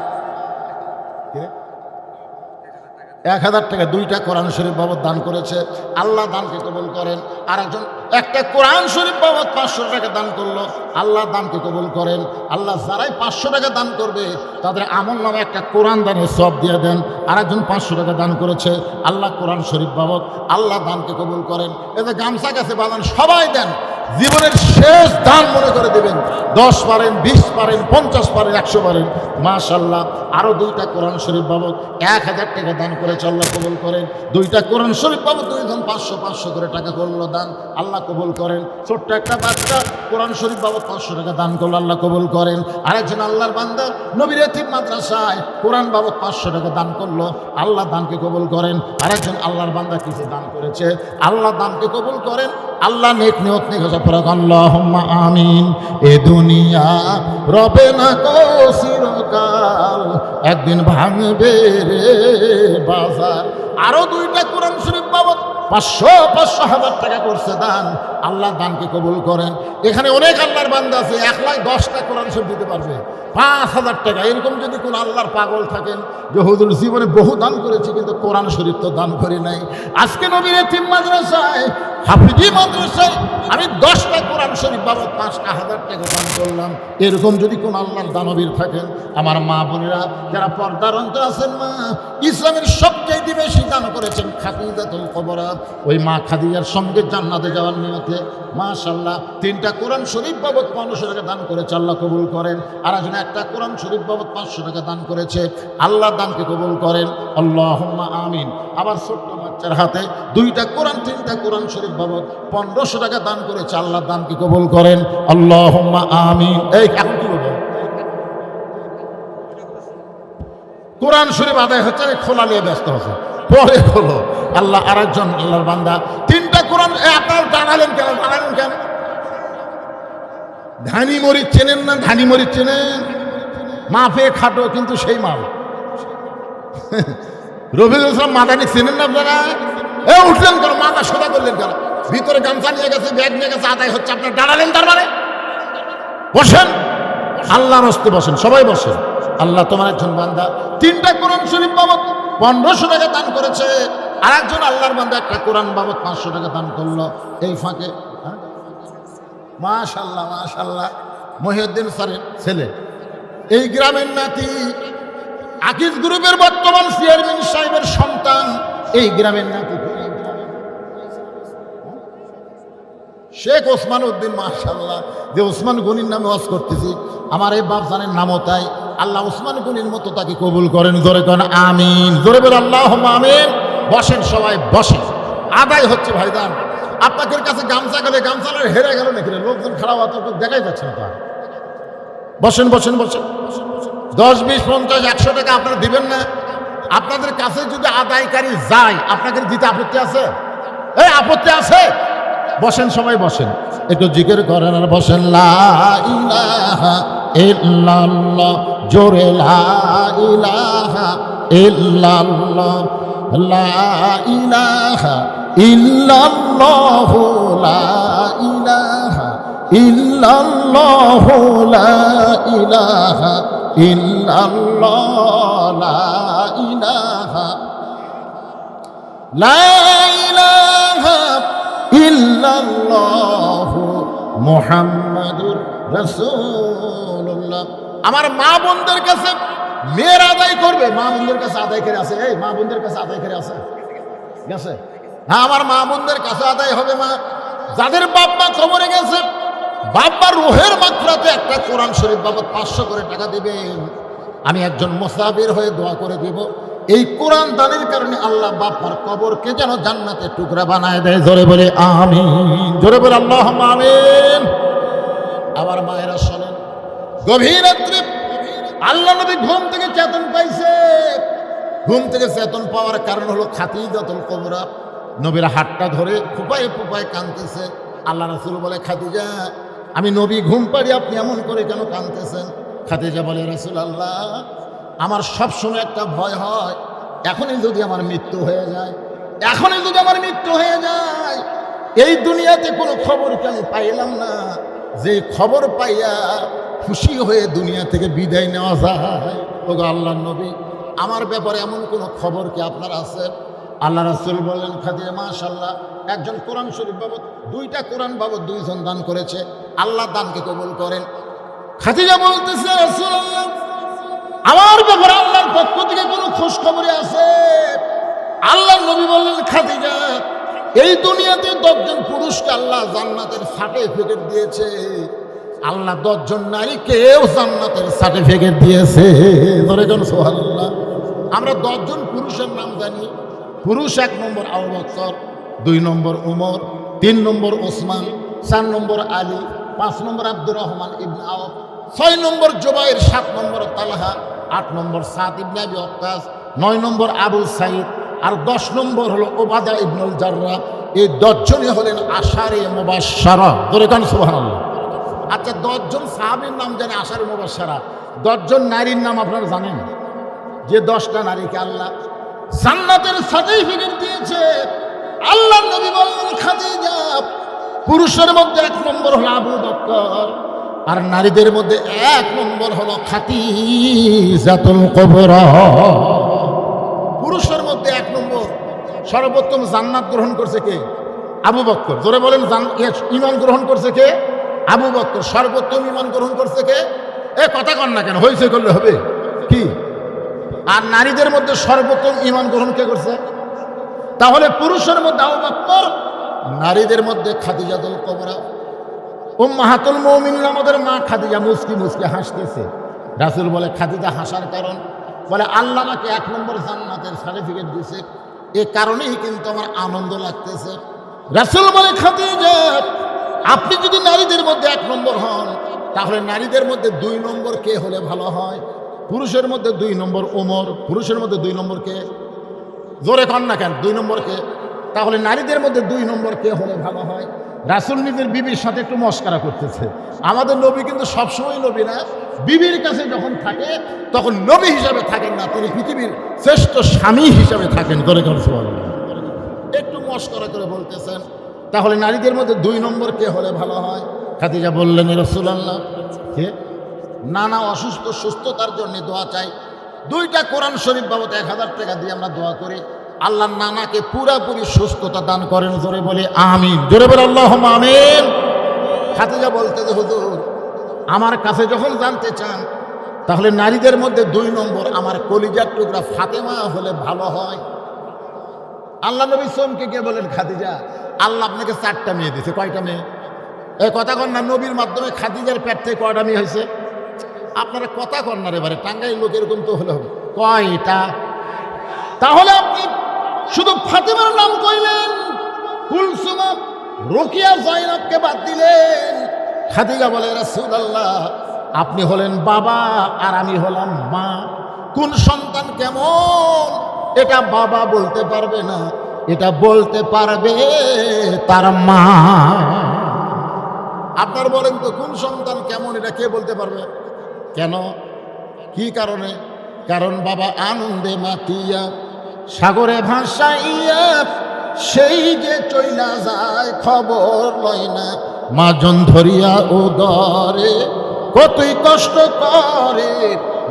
1000 টাকা 2টা কোরআন শরীফ বাবদ দান করেছে, আল্লাহ দানকে কবুল করেন। আর একজন একটা কোরআন শরীফ বাবদ 500 টাকা দান করলো, আল্লাহ দানকে কবুল করেন। আল্লাহ যারাই 500 টাকা দান করবে তাদের আমল নামে একটা কোরআন দানের সওয়াব দিয়ে দেন। আর একজন 500 টাকা দান করেছে, আল্লাহ কোরআন শরীফ বাবদ, আল্লাহ দানকে কবুল করেন। এতে গামছা কাছে বাঁধান, সবাই দেন। জীবনের শেষ দান মনে করে দেবেন। 10 পারেন, 20 পারেন, 50 পারেন, 100 পারেন, মাশাআল্লাহ। আরো 2টা কোরআন শরীফ বাবদ 1000 টাকা দান করেছে, আল্লাহ কবুল করেন। 2টা কোরআন শরীফ বাবদ 2 জন 500 500 করে টাকা করলো দান, আল্লাহ কবুল করেন। ছোট্ট একটা বাচ্চা কোরআন শরীফ বাবদ 500 টাকা দান করলো, আল্লাহ কবুল করেন। আরেকজন আল্লাহর বান্দা নবীর এতিম মাদ্রাসায় কোরআন বাবদ 500 টাকা দান করলো, আল্লাহ দানকে কবুল করেন। আরেকজন আল্লাহর বান্দা কিছু দান করেছে, আল্লাহ দানকে কবুল করেন। আল্লাহ নেক নিয়ত নিয়ে পড়া আল্লাহুম্মা আমিন। এ দুনিয়া রবে না কো চিরকাল, একদিন ভাঙবে রে বাজার। আরো 2টা কোরআন শরীফ বাবদ 500 500 হাজার টাকা করছে দান, আল্লাহ দানকে কবুল করেন। এখানে অনেক আল্লাহর বান্দা আছে 1,10,000টা কোরআন শরীফ দিতে পারবে, 5,000 টাকা। এরকম যদি কোন আল্লাহর পাগল থাকেন যে হুজুর জীবনে বহু দান করেছি কিন্তু কোরআন শরীফ তো দান করি নাই, আজকে নবীর এতিম মাদ্রাসায় হাফিজি মাদ্রাসায় আমি 10টা কোরআন শরীফ বাবদ 5,000 টাকা দান করলাম। এরকম যদি কোন আল্লাহর দানবীর থাকেন, আমার মা বোনেরা যারা পর্দার অন্তর আছেন, মা ইসলামের সবচেয়ে বেশি দান করেছেন খাদিজাতুল কুবরা, ওই মা খাদিজার সঙ্গে জান্নাতে যাওয়ার নিয়তে মাশাআল্লাহ 3টা কোরআন শরীফ বাবদ 1500 টাকা দান করেছে, আল্লাহ কবুল করেন। আর একজন একটা কোরআন শরীফ বাবদ 500 টাকা দান করেছে, আল্লাহ দানকে কবুল করেন, আল্লাহুম্মা আমিন। আবার ছোট্ট বাচ্চার হাতে 2টা কোরআন 3টা কোরআন শরীফ বাবদ 1500 টাকা দান করেছে, আল্লাহ দানকে কবুল করেন, আল্লাহুম্মা আমিন। এই এখন কি বলবো, কোরআন শরীফ আদায় হচ্ছে, খোলা নিয়ে ব্যস্ত হচ্ছে, পরে খোলো। আল্লাহ আরেকজন আল্লাহর বান্দা 3টা কোরআন। আপনার জানালেন কেন, জানালেন কেন? ধানি মরিচ চেনেন না? ধানি মরিচ চেনেন? মাফে খাটো কিন্তু সেই মাল। রফিকুল ইসলাম মাদানি চেনেন না আপনারা? উঠলেন কেন, মাথা সোজা করলেন কেন? ভিতরে গামছা নিয়ে গেছে, ব্যাগ নিয়ে গেছে, আদায় হচ্ছে, আপনার দাঁড়ালেন তার মানে? বসেন, আল্লাহর হস্তে বসেন, সবাই বসেন। আল্লাহ তোমার একজন বান্দা 3টা কোরআন শরীফ বাবদ 1500 টাকা দান করেছে, আর একজন আল্লাহর বান্দা একটা কোরআন বাবদ 500 টাকা দান করলো। এই ফাঁকে মাশাআল্লাহ মাশাআল্লাহ মহিউদ্দিন স্যারের ছেলে, এই গ্রামের নাতি, আকিজ গ্রুপের বর্তমান চেয়ারম্যান সাহেবের সন্তান, এই গ্রামের নাতি শেখ ওসমান উদ্দিন। মাশাআল্লাহ, যে ওসমান গনির নামে ওয়াজ করতেছি, আমার এই বাপজানের নামও তাই। আল্লাহ ওসমান গনির মতো তাকে কবুল করেন, জোরে করেন আমিন, জোরে বলে আল্লাহুম্মা আমিন। বসেন, সবাই বসেন, আদায় হচ্ছে। ভাইজান আপনাদের কাছে গামছা গেলে গামছালের হেরে গেল নাকি? লোকজন খারাপ অত দেখাই যাচ্ছে না। তার বসেন বসেন বসেন। 10 20 50 100 টাকা আপনারা দিবেন না? আপনাদের কাছে যদি আদায়কারী যায়, আপনাকে দিতে আপত্তি আছে? এই আপত্তি আছে? বসেন, সবাই বসেন, একটু জিকির করেন আর বসেন। লা ইলাহা ইল্লাল্লাহ, জোরে লা ইলাহা ইল্লাল্লাহ, লা ইলাহা ইল্লাল্লাহ, লা ইলাহা ইল্লাল্লাহ, লা ইলাহা ইল্লাল্লাহ, লা ইলাহা, লা ইলাহা ইল্লাল্লাহ মুহাম্মাদুর রাসূলুল্লাহ। আমার মা বোনদের কাছে মেয়ের আদায় করবে, মা বোনদের কাছে আদায় করে আছে, এই মা বোনদের কাছে আদায় করে আছে গেছে, হ্যাঁ আমার মা বোনদের কাছে আদায় হবে। মা যাদের বাপ মা কবরে গেছে, বাবা রুহের মাত্রাতে একটা কোরআন শরীফ বাবদ 500 করে টাকা দিবেন। আমি একজন মুসাফির হয়ে দোয়া করে দিব, এই কোরআন দানের কারণে আল্লাহ বাপার কবরকে যেন জান্নাতের টুকরা বানায় দেয়। জোরে বলে আমিন, জোরে বলে আল্লাহুম্মা আমিন। আবার মায়েরা শোনেন, গভীর রাত্রে আল্লাহ নবী ঘুম থেকে চেতন পাইছে। ঘুম থেকে চেতন পাওয়ার কারণ হলো খাদিজাতুল কুবরা। নবীর হাতটা ধরে ফুপায়ে ফুপায়ে কাঁদতেছে। আল্লাহ রাসূল বলে, খাদিজা আমি নবী ঘুম পাড়ি, আপনি এমন করে কেন কাঁদতেছেন? খাদিজা বলে, রাসূলুল্লাহ আমার সবসময় একটা ভয় হয়, এখনই যদি আমার মৃত্যু হয়ে যায়, এখনই যদি আমার মৃত্যু হয়ে যায়, এই দুনিয়াতে কোনো খবর কেন পাইলাম না, যে খবর পাইয়া খুশি হয়ে দুনিয়া থেকে বিদায় নেওয়া যায়। ওগো আল্লাহর নবী, আমার ব্যাপারে এমন কোনো খবর কি আপনার আছে? আল্লাহ রাসূল বললেন, খাদিজা মাশাআল্লাহ, একজন কোরআন শরীফ বাবদ, 2টা কোরআন বাবদ 2 জন দান করেছে, আল্লাহ দানকে কবুল করেন। খাদিজা বলতেছে, রাসূলুল্লাহ আমার ব্যাপারে আল্লাহর পক্ষ থেকে কোনো খোঁজ খবরে আছে? আল্লাহর নবী বললেন, খাদিজা এই দুনিয়াতে 10 জন পুরুষকে আল্লাহ জান্নাতের সার্টিফিকেট দিয়েছে, আল্লাহ 10 জন নারীকেও জান্নাতের সার্টিফিকেট দিয়েছে। ধরে জন সুবহানাল্লাহ। আমরা 10 জন পুরুষের নাম জানি। পুরুষ 1 নম্বর আবু বকর, 2 নম্বর উমর, 3 নম্বর ওসমান, 4 নম্বর আলী, 5 নম্বর আব্দুর রহমান ইবনে আওফ, 6 নম্বর জুবাইর, 7 নম্বর তালহা, 8 নম্বর সাদ ইবনে আবি ওয়াক্কাস, 9 নম্বর আবু সাইদ, আর 10 নম্বর হলো উবাদা ইবনুল জাররাহ। এই 10 জনই হলেন আশারে মুবাশশারা। ধরে কান সুবহানাল্লাহ। আচ্ছা 10 জন সাহাবীর নাম জানে, আশারে মুবাশশারা। 10 জন নারীর নাম আপনারা জানেন? যে 10টা নারীকে আল্লাহ জান্নাতের সার্টিফিকেট দিয়েছে। আল্লাহ নবী বললেন, খাদিজা পুরুষের মধ্যে 1 নম্বর হলো আবু বকর, আর নারীদের মধ্যে 1 নম্বর হলো খাদিজাতুল কুবরা। পুরুষের মধ্যে 1 নম্বর সর্বোত্তম জান্নাত গ্রহণ করছে কে? আবু বকর। জোরে বলেন, ঈমান গ্রহণ করছে কে? আবু বকর। সর্বোত্তম ঈমান গ্রহণ করছে কে? এ কথা কন না কেন, হইছে করলে হবে কি? আর নারীদের মধ্যে সর্বোত্তম ঈমান গ্রহণ কে করছে? তাহলে পুরুষের মধ্যে আবু বকর, নারীদের মধ্যে খাদিজাতুল কুবরা। উম্মাহাতুল মুমিনিন আমাদের মা খাদিজা মুস্কি মুস্কি হাসতেছে। রাসূল বলে, খাদিজা হাসার কারণ? বলে, আল্লাহ আমাকে 1 নম্বর জান্নাতের সার্টিফিকেট দিয়েছে, এ কারণেই কিন্তু আমার আনন্দ লাগতেছে। রাসূল বলে, খাদিজা আপনি যদি নারীদের মধ্যে 1 নম্বর হন, তাহলে নারীদের মধ্যে 2 নম্বর কে হলে ভালো হয়? পুরুষের মধ্যে 2 নম্বর ওমর, পুরুষের মধ্যে 2 নম্বর কে? জোরে কন না কেন, 2 নম্বর কে? তাহলে নারীদের মধ্যে 2 নম্বর কে হলে ভালো হয়? রাসূল নিজের বিবির সাথে একটু মস্করা করতেছে। আমাদের নবী কিন্তু সবসময় নবী না, বিবির কাছে যখন থাকে তখন নবী হিসাবে থাকেন না, তিনি পৃথিবীর শ্রেষ্ঠ স্বামী হিসাবে থাকেন। জোরে কন সুবহানাল্লাহ। একটু মস্করা করে বলতেছেন, তাহলে নারীদের মধ্যে 2 নম্বর কে হলে ভালো হয়? খাদিজা বললেন, রাসূলুল্লাহ কে? নানা অসুস্থ সুস্থতার জন্য দোয়া চাই। 2টা কোরআন শরীফ বাবদ 1000 টাকা দিয়ে আমরা দোয়া করি, আল্লাহ নানাকে পুরাপুরি সুস্থতা দান করেন। জোরে বলে আমিন, জোরে বলে আল্লাহুম্মা আমিন। খাদিজা বলতে, হুজুর আমার কাছে যখন জানতে চান, তাহলে নারীদের মধ্যে 2 নম্বর আমার কলিজার টুকরা ফাতেমা হলে ভালো হয়। আল্লাহ নবী চমকে গিয়ে বলেন, খাদিজা আল্লাহ আপনাকে 4টা মেয়ে দিয়েছে। কয়টা মেয়ে? এই কথা কন না, নবীর মাধ্যমে খাদিজার পেট থেকে কয়টা মেয়ে হয়েছে? আপনারা কথা কন না রে বারে, টাঙ্গাইল লোক এরকম তো হলে হবে। কয়টা? তাহলে আপনি শুধু ফাতেমার নাম কইলেন, কুলসুম, রোকিয়া, জয়নবকে বাদ দিলেন। খাদিজা বলে, রাসূলুল্লাহ আপনি হলেন বাবা আর আমি হলাম মা, কোন সন্তান কেমন এটা বাবা বলতে পারবে না, এটা বলতে পারবে তার মা। আপনার বলেন তো, কোন সন্তান কেমন এটা কে বলতে পারবে? কেন? কি কারণে? কারণ বাবা আনন্দে মাতিয়া সাগরে ভাসাইয়া সেই যে চইলা যায় খবর লয় না, মাজন ধরিয়া উদরে কতই কষ্ট করে,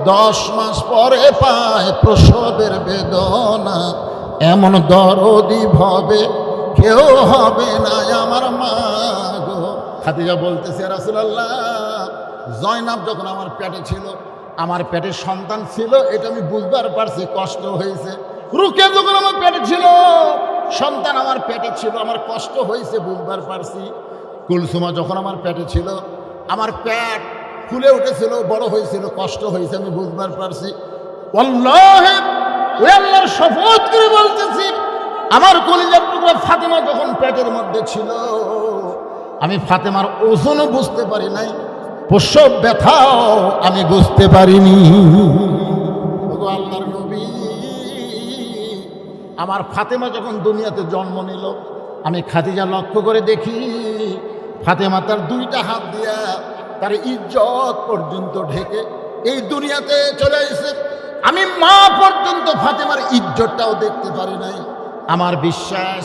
10 মাস পরে পায় প্রসবের বেদনা, এমন দরদি ভবে কেউ হবে না আমার মা গো। খাদিজা বলতেছে, রাসূলুল্লাহ জয়নাব যখন আমার পেটে ছিল, আমার পেটে সন্তান ছিল, এটা আমি বুঝবার পারছি, কষ্ট হয়েছে। রুকে যখন আমার পেটে ছিল, সন্তান আমার পেটে ছিল, আমার কষ্ট হয়েছে, বুঝবার পারছি। কুলসুমা যখন আমার পেটে ছিল, আমার পেট ফুলে উঠেছিল, বড় হয়েছিল, কষ্ট হয়েছে, আমি বুঝবার পারছি। আল্লাহে, ওই আল্লাহর শপথ করে বলতেছি, আমার কলিজার টুকরা ফাতেমা যখন পেটের মধ্যে ছিল, আমি ফাতেমার ওজনও বুঝতে পারি নাই, প্রসব ব্যথাও আমি বুঝতে পারিনি। আল্লাহর নবী, আমার ফাতেমা যখন দুনিয়াতে জন্ম নিল, আমি খাদিজা লক্ষ্য করে দেখি, ফাতেমা তার দুইটা হাত দিয়া তার ইজ্জত পর্যন্ত ঢেকে এই দুনিয়াতে চলে এসেছে। আমি মা পর্যন্ত ফাতেমার ইজ্জতটাও দেখতে পারি নাই। আমার বিশ্বাস,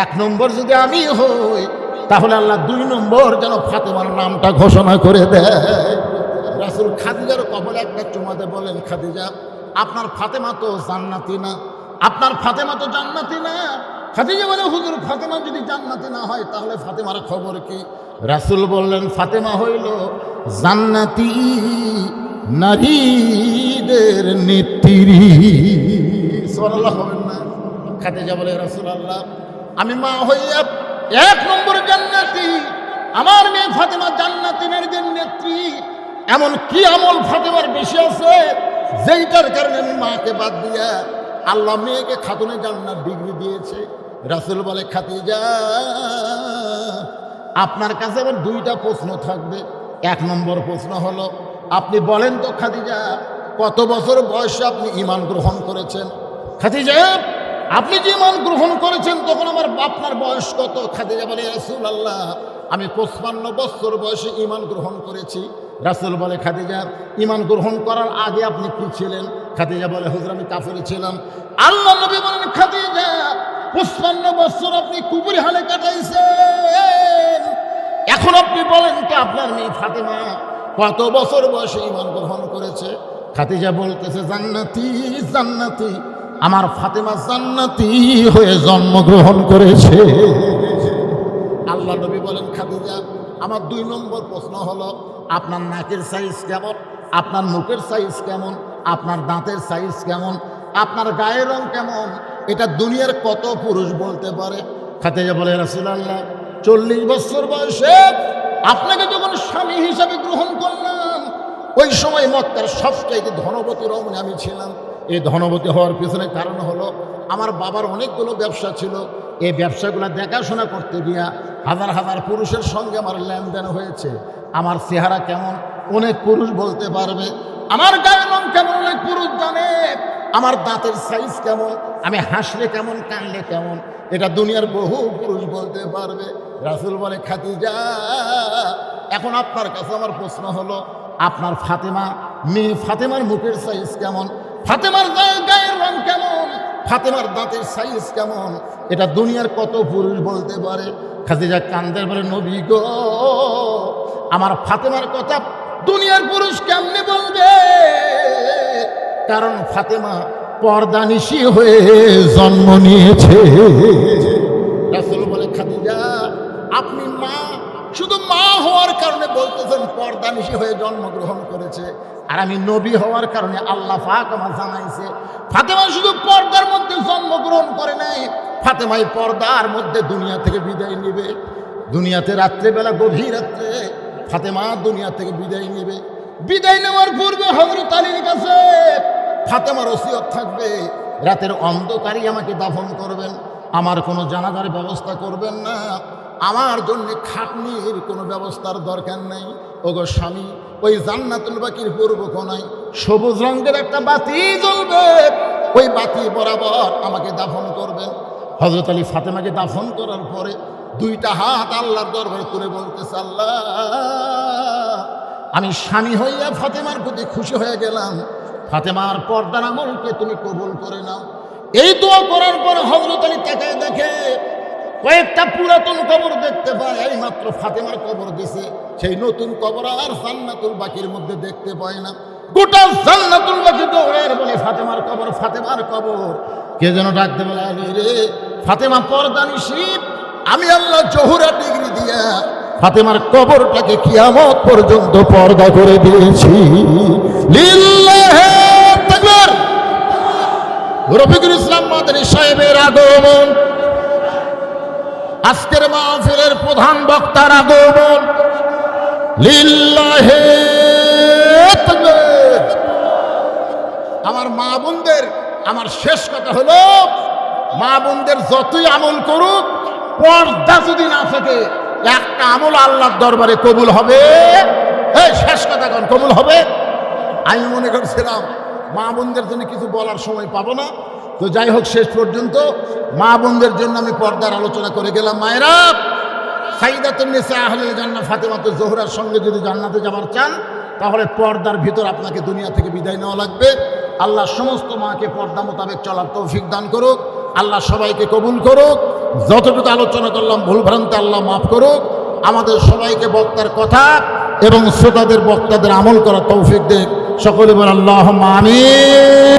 1 নম্বর যদি আমি হই, তাহলে আল্লাহ 2 নম্বর যেন ফাতেমার নামটা ঘোষণা করে দেয়। রাসূল খাদিজার কপালে একটা চুমাতে বলেন, খাদিজা, আপনার ফাতেমা তো জান্নাতি না, আপনার ফাতেমা তো জান্নাতি না। খাদিজা বলে, হুজুর, ফাতেমা যদি জান্নাতি না হয় তাহলে ফাতেমার খবর কি? রাসূল বললেন, ফাতেমা হইল জান্নাতি নারীদের নেত্রী। সুবহানাল্লাহ হবেন না? খাদিজা বলে, রাসূলুল্লাহ, আমি মা হইয়া 1 নম্বর জান্নাতি, আমার মেয়ে ফাতেমা জান্নাতি নারীদের নেত্রী। এমন কি আমল ফাতেমার বেশি আছে যেইটার কারণে আমি মাকে বাদ দিয়া আল্লাহ মেয়েকে খাতুনে জান্নাত ডিগ্রি দিয়েছে? রাসূল বলে, খাদিজা, আপনার কাছে আবার 2টা প্রশ্ন থাকবে। 1 নম্বর প্রশ্ন হলো, আপনি বলেন তো খাদিজা, কত বছর বয়সে আপনি ঈমান গ্রহণ করেছেন? খাদিজা, আপনি যে ঈমান গ্রহণ করেছেন তখন আপনার বয়স কত? খাদিজা বলে, রাসূলুল্লাহ, আমি 55 বছর বয়সে ঈমান গ্রহণ করেছি। রাসূল বলে, খাদিজা, ঈমান গ্রহণ করার আগে আপনি কি ছিলেন? খাদিজা বলে, হুজুর, আমি কাফের ছিলাম। আল্লাহ নবী বলেন, খাদিজা, 55 বছর আপনি কুফরি হালে কাটাইছেন। এখন আপনি বলেন তো, আপনার মেয়ে ফাতেমা কত বছর বয়সে ঈমান গ্রহণ করেছে? খাদিজা বলতেছে, জান্নাতি, জান্নাতি, আমার ফাতেমা জান্নাতি হয়ে জন্মগ্রহণ করেছে। আল্লাহ নবী বলেন, খাদিজা, আমার 2 নম্বর প্রশ্ন হলো, আপনার নাকের সাইজ কেমন, আপনার মুখের সাইজ কেমন, আপনার দাঁতের সাইজ কেমন, আপনার গায়ের রং কেমন, এটা দুনিয়ার কত পুরুষ বলতে পারে? খাদিজা বলে, রাসূলুল্লাহ, 40 বছর বয়সে আপনাকে যখন স্বামী হিসাবে গ্রহণ করলাম, ওই সময় মক্কার সবচাইতে ধনবতী রমণী আমি ছিলাম। এই ধনবতী হওয়ার পিছনে কারণ হলো, আমার বাবার অনেকগুলো ব্যবসা ছিল। এই ব্যবসাগুলো দেখাশোনা করতে গিয়া হাজার হাজার পুরুষের সঙ্গে আমার লেনদেন হয়েছে। আমার চেহারা কেমন অনেক পুরুষ বলতে পারবে, আমার গায়ের রং কেমন অনেক পুরুষ জানে, আমার দাঁতের সাইজ কেমন, আমি হাসলে কেমন, কানলে কেমন, এটা দুনিয়ার বহু পুরুষ বলতে পারবে। রাসূল বলে, খাদিজা, এখন আপনার কাছে আমার প্রশ্ন হলো, আপনার ফাতেমা, মেয়ে ফাতেমার মুখের সাইজ কেমন, ফাতেমার গায়ের রং কেমন, ফাতেমার দাঁতের সাইজ কেমন, এটা দুনিয়ার কত পুরুষ বলতে পারে? খাদিজা কান্দে বলে, নবী গো, আমার ফাতেমার কথা দুনিয়ার পুরুষ কেমনে বলবে? কারণ ফাতেমা পর্দানিশী হয়ে জন্ম নিয়েছে। রাসূল বলে, খাদিজা, আপনি মা, শুধু মা হওয়ার কারণে বলতেছেন পর্দানিশী হয়ে জন্মগ্রহণ করেছে, আর আমি নবী হওয়ার কারণে আল্লাহ পাক আমার জানাইছে ফাতেমা শুধু পর্দার মধ্যে জন্মগ্রহণ করে নাই, ফাতেমাই পর্দার মধ্যে দুনিয়া থেকে বিদায় নেবে। দুনিয়াতে রাত্রেবেলা, গভীর রাত্রে ফাতেমা দুনিয়া থেকে বিদায় নেবে। বিদায় নেওয়ার পূর্বে হযরত আলীর কাছে ফাতেমার ওসিয়ত থাকবে, রাতের অন্ধকারই আমাকে দাফন করবেন, আমার কোনো জানাজার ব্যবস্থা করবেন না, আমার জন্য খাটনির কোনো ব্যবস্থার দরকার নেই। ওগো স্বামী, ওই জান্নাতুল বাকির পূর্ব কোণায় সবুজ রঙের একটা বাতি জ্বলবে, ওই বাতি বরাবর আমাকে দাফন করবেন। হযরত আলী ফাতেমাকে দাফন করার পরে 2টা হাত আল্লাহর দরবারে তুলে বলতেছে, আল্লাহ, আমি স্বামী হইয়া ফাতেমার প্রতি খুশি হয়ে গেলাম, ফাতেমার পর্দার আমলকে তুমি কবুল করে নাও। এই দোয়া করার পর হযরত আলী তাকায় দেখে কয়েকটা পুরাতন কবর দেখতে পায়, এই মাত্র ফাতেমার কবর দিছে, সেই নতুন কবর আর জান্নাতুল বাকির মধ্যে দেখতে পায় না। গোটা জান্নাতুল বাকি দৌড়ের বলে, ফাতেমার কবর, ফাতেমার কবর। কে যেন ডাকতে বলে, আলী রে, ফাতেমা পর্দানিশী, আমি আল্লাহ জহুরা ডিগ্রি দিয়া ফাতেমার কবরটাকে কিয়ামত পর্যন্ত পর্দা করে দিয়েছি। লিল্লাহে তাকবীর। রফিকুল ইসলাম মাদানী সাহেবের আগমন, আজকের মাহফিলের প্রধান বক্তার আগমন। লিল্লাহে তাকবীর। আমার মা বোনদের, আমার শেষ কথা হলো, মা বোনদের যতই আমল করুক, পর্দা যদি না থাকে, একটা আমল আল্লাহর দরবারে কবুল হবে। এই শেষ কথা কোন কবুল হবে? আমি মনে করছিলাম মা বোনদের জন্য কিছু বলার সময় পাবো না, তো যাই হোক, শেষ পর্যন্ত মা বোনদের জন্য আমি পর্দার আলোচনা করে গেলাম। মায়েরা, সাইয়্যিদাতুন নিসা আহলুল জান্নাহ ফাতেমাতুজ জোহরার সঙ্গে যদি জান্নাতে যাবার চান, তাহলে পর্দার ভিতর আপনাকে দুনিয়া থেকে বিদায় নেওয়া লাগবে। আল্লাহ সমস্ত মাকে পর্দা মোতাবেক চলার তৌফিক দান করুক। আল্লাহ সবাইকে কবুল করুক। যতটুকু আলোচনা করলাম ভুল ভ্রান্তি আল্লাহ মাফ করুক। আমাদের সবাইকে বক্তার কথা এবং শ্রোতাদের বক্তাদের আমল করার তৌফিক দেখ। সকলে বলেন আল্লাহুম্মা আমিন।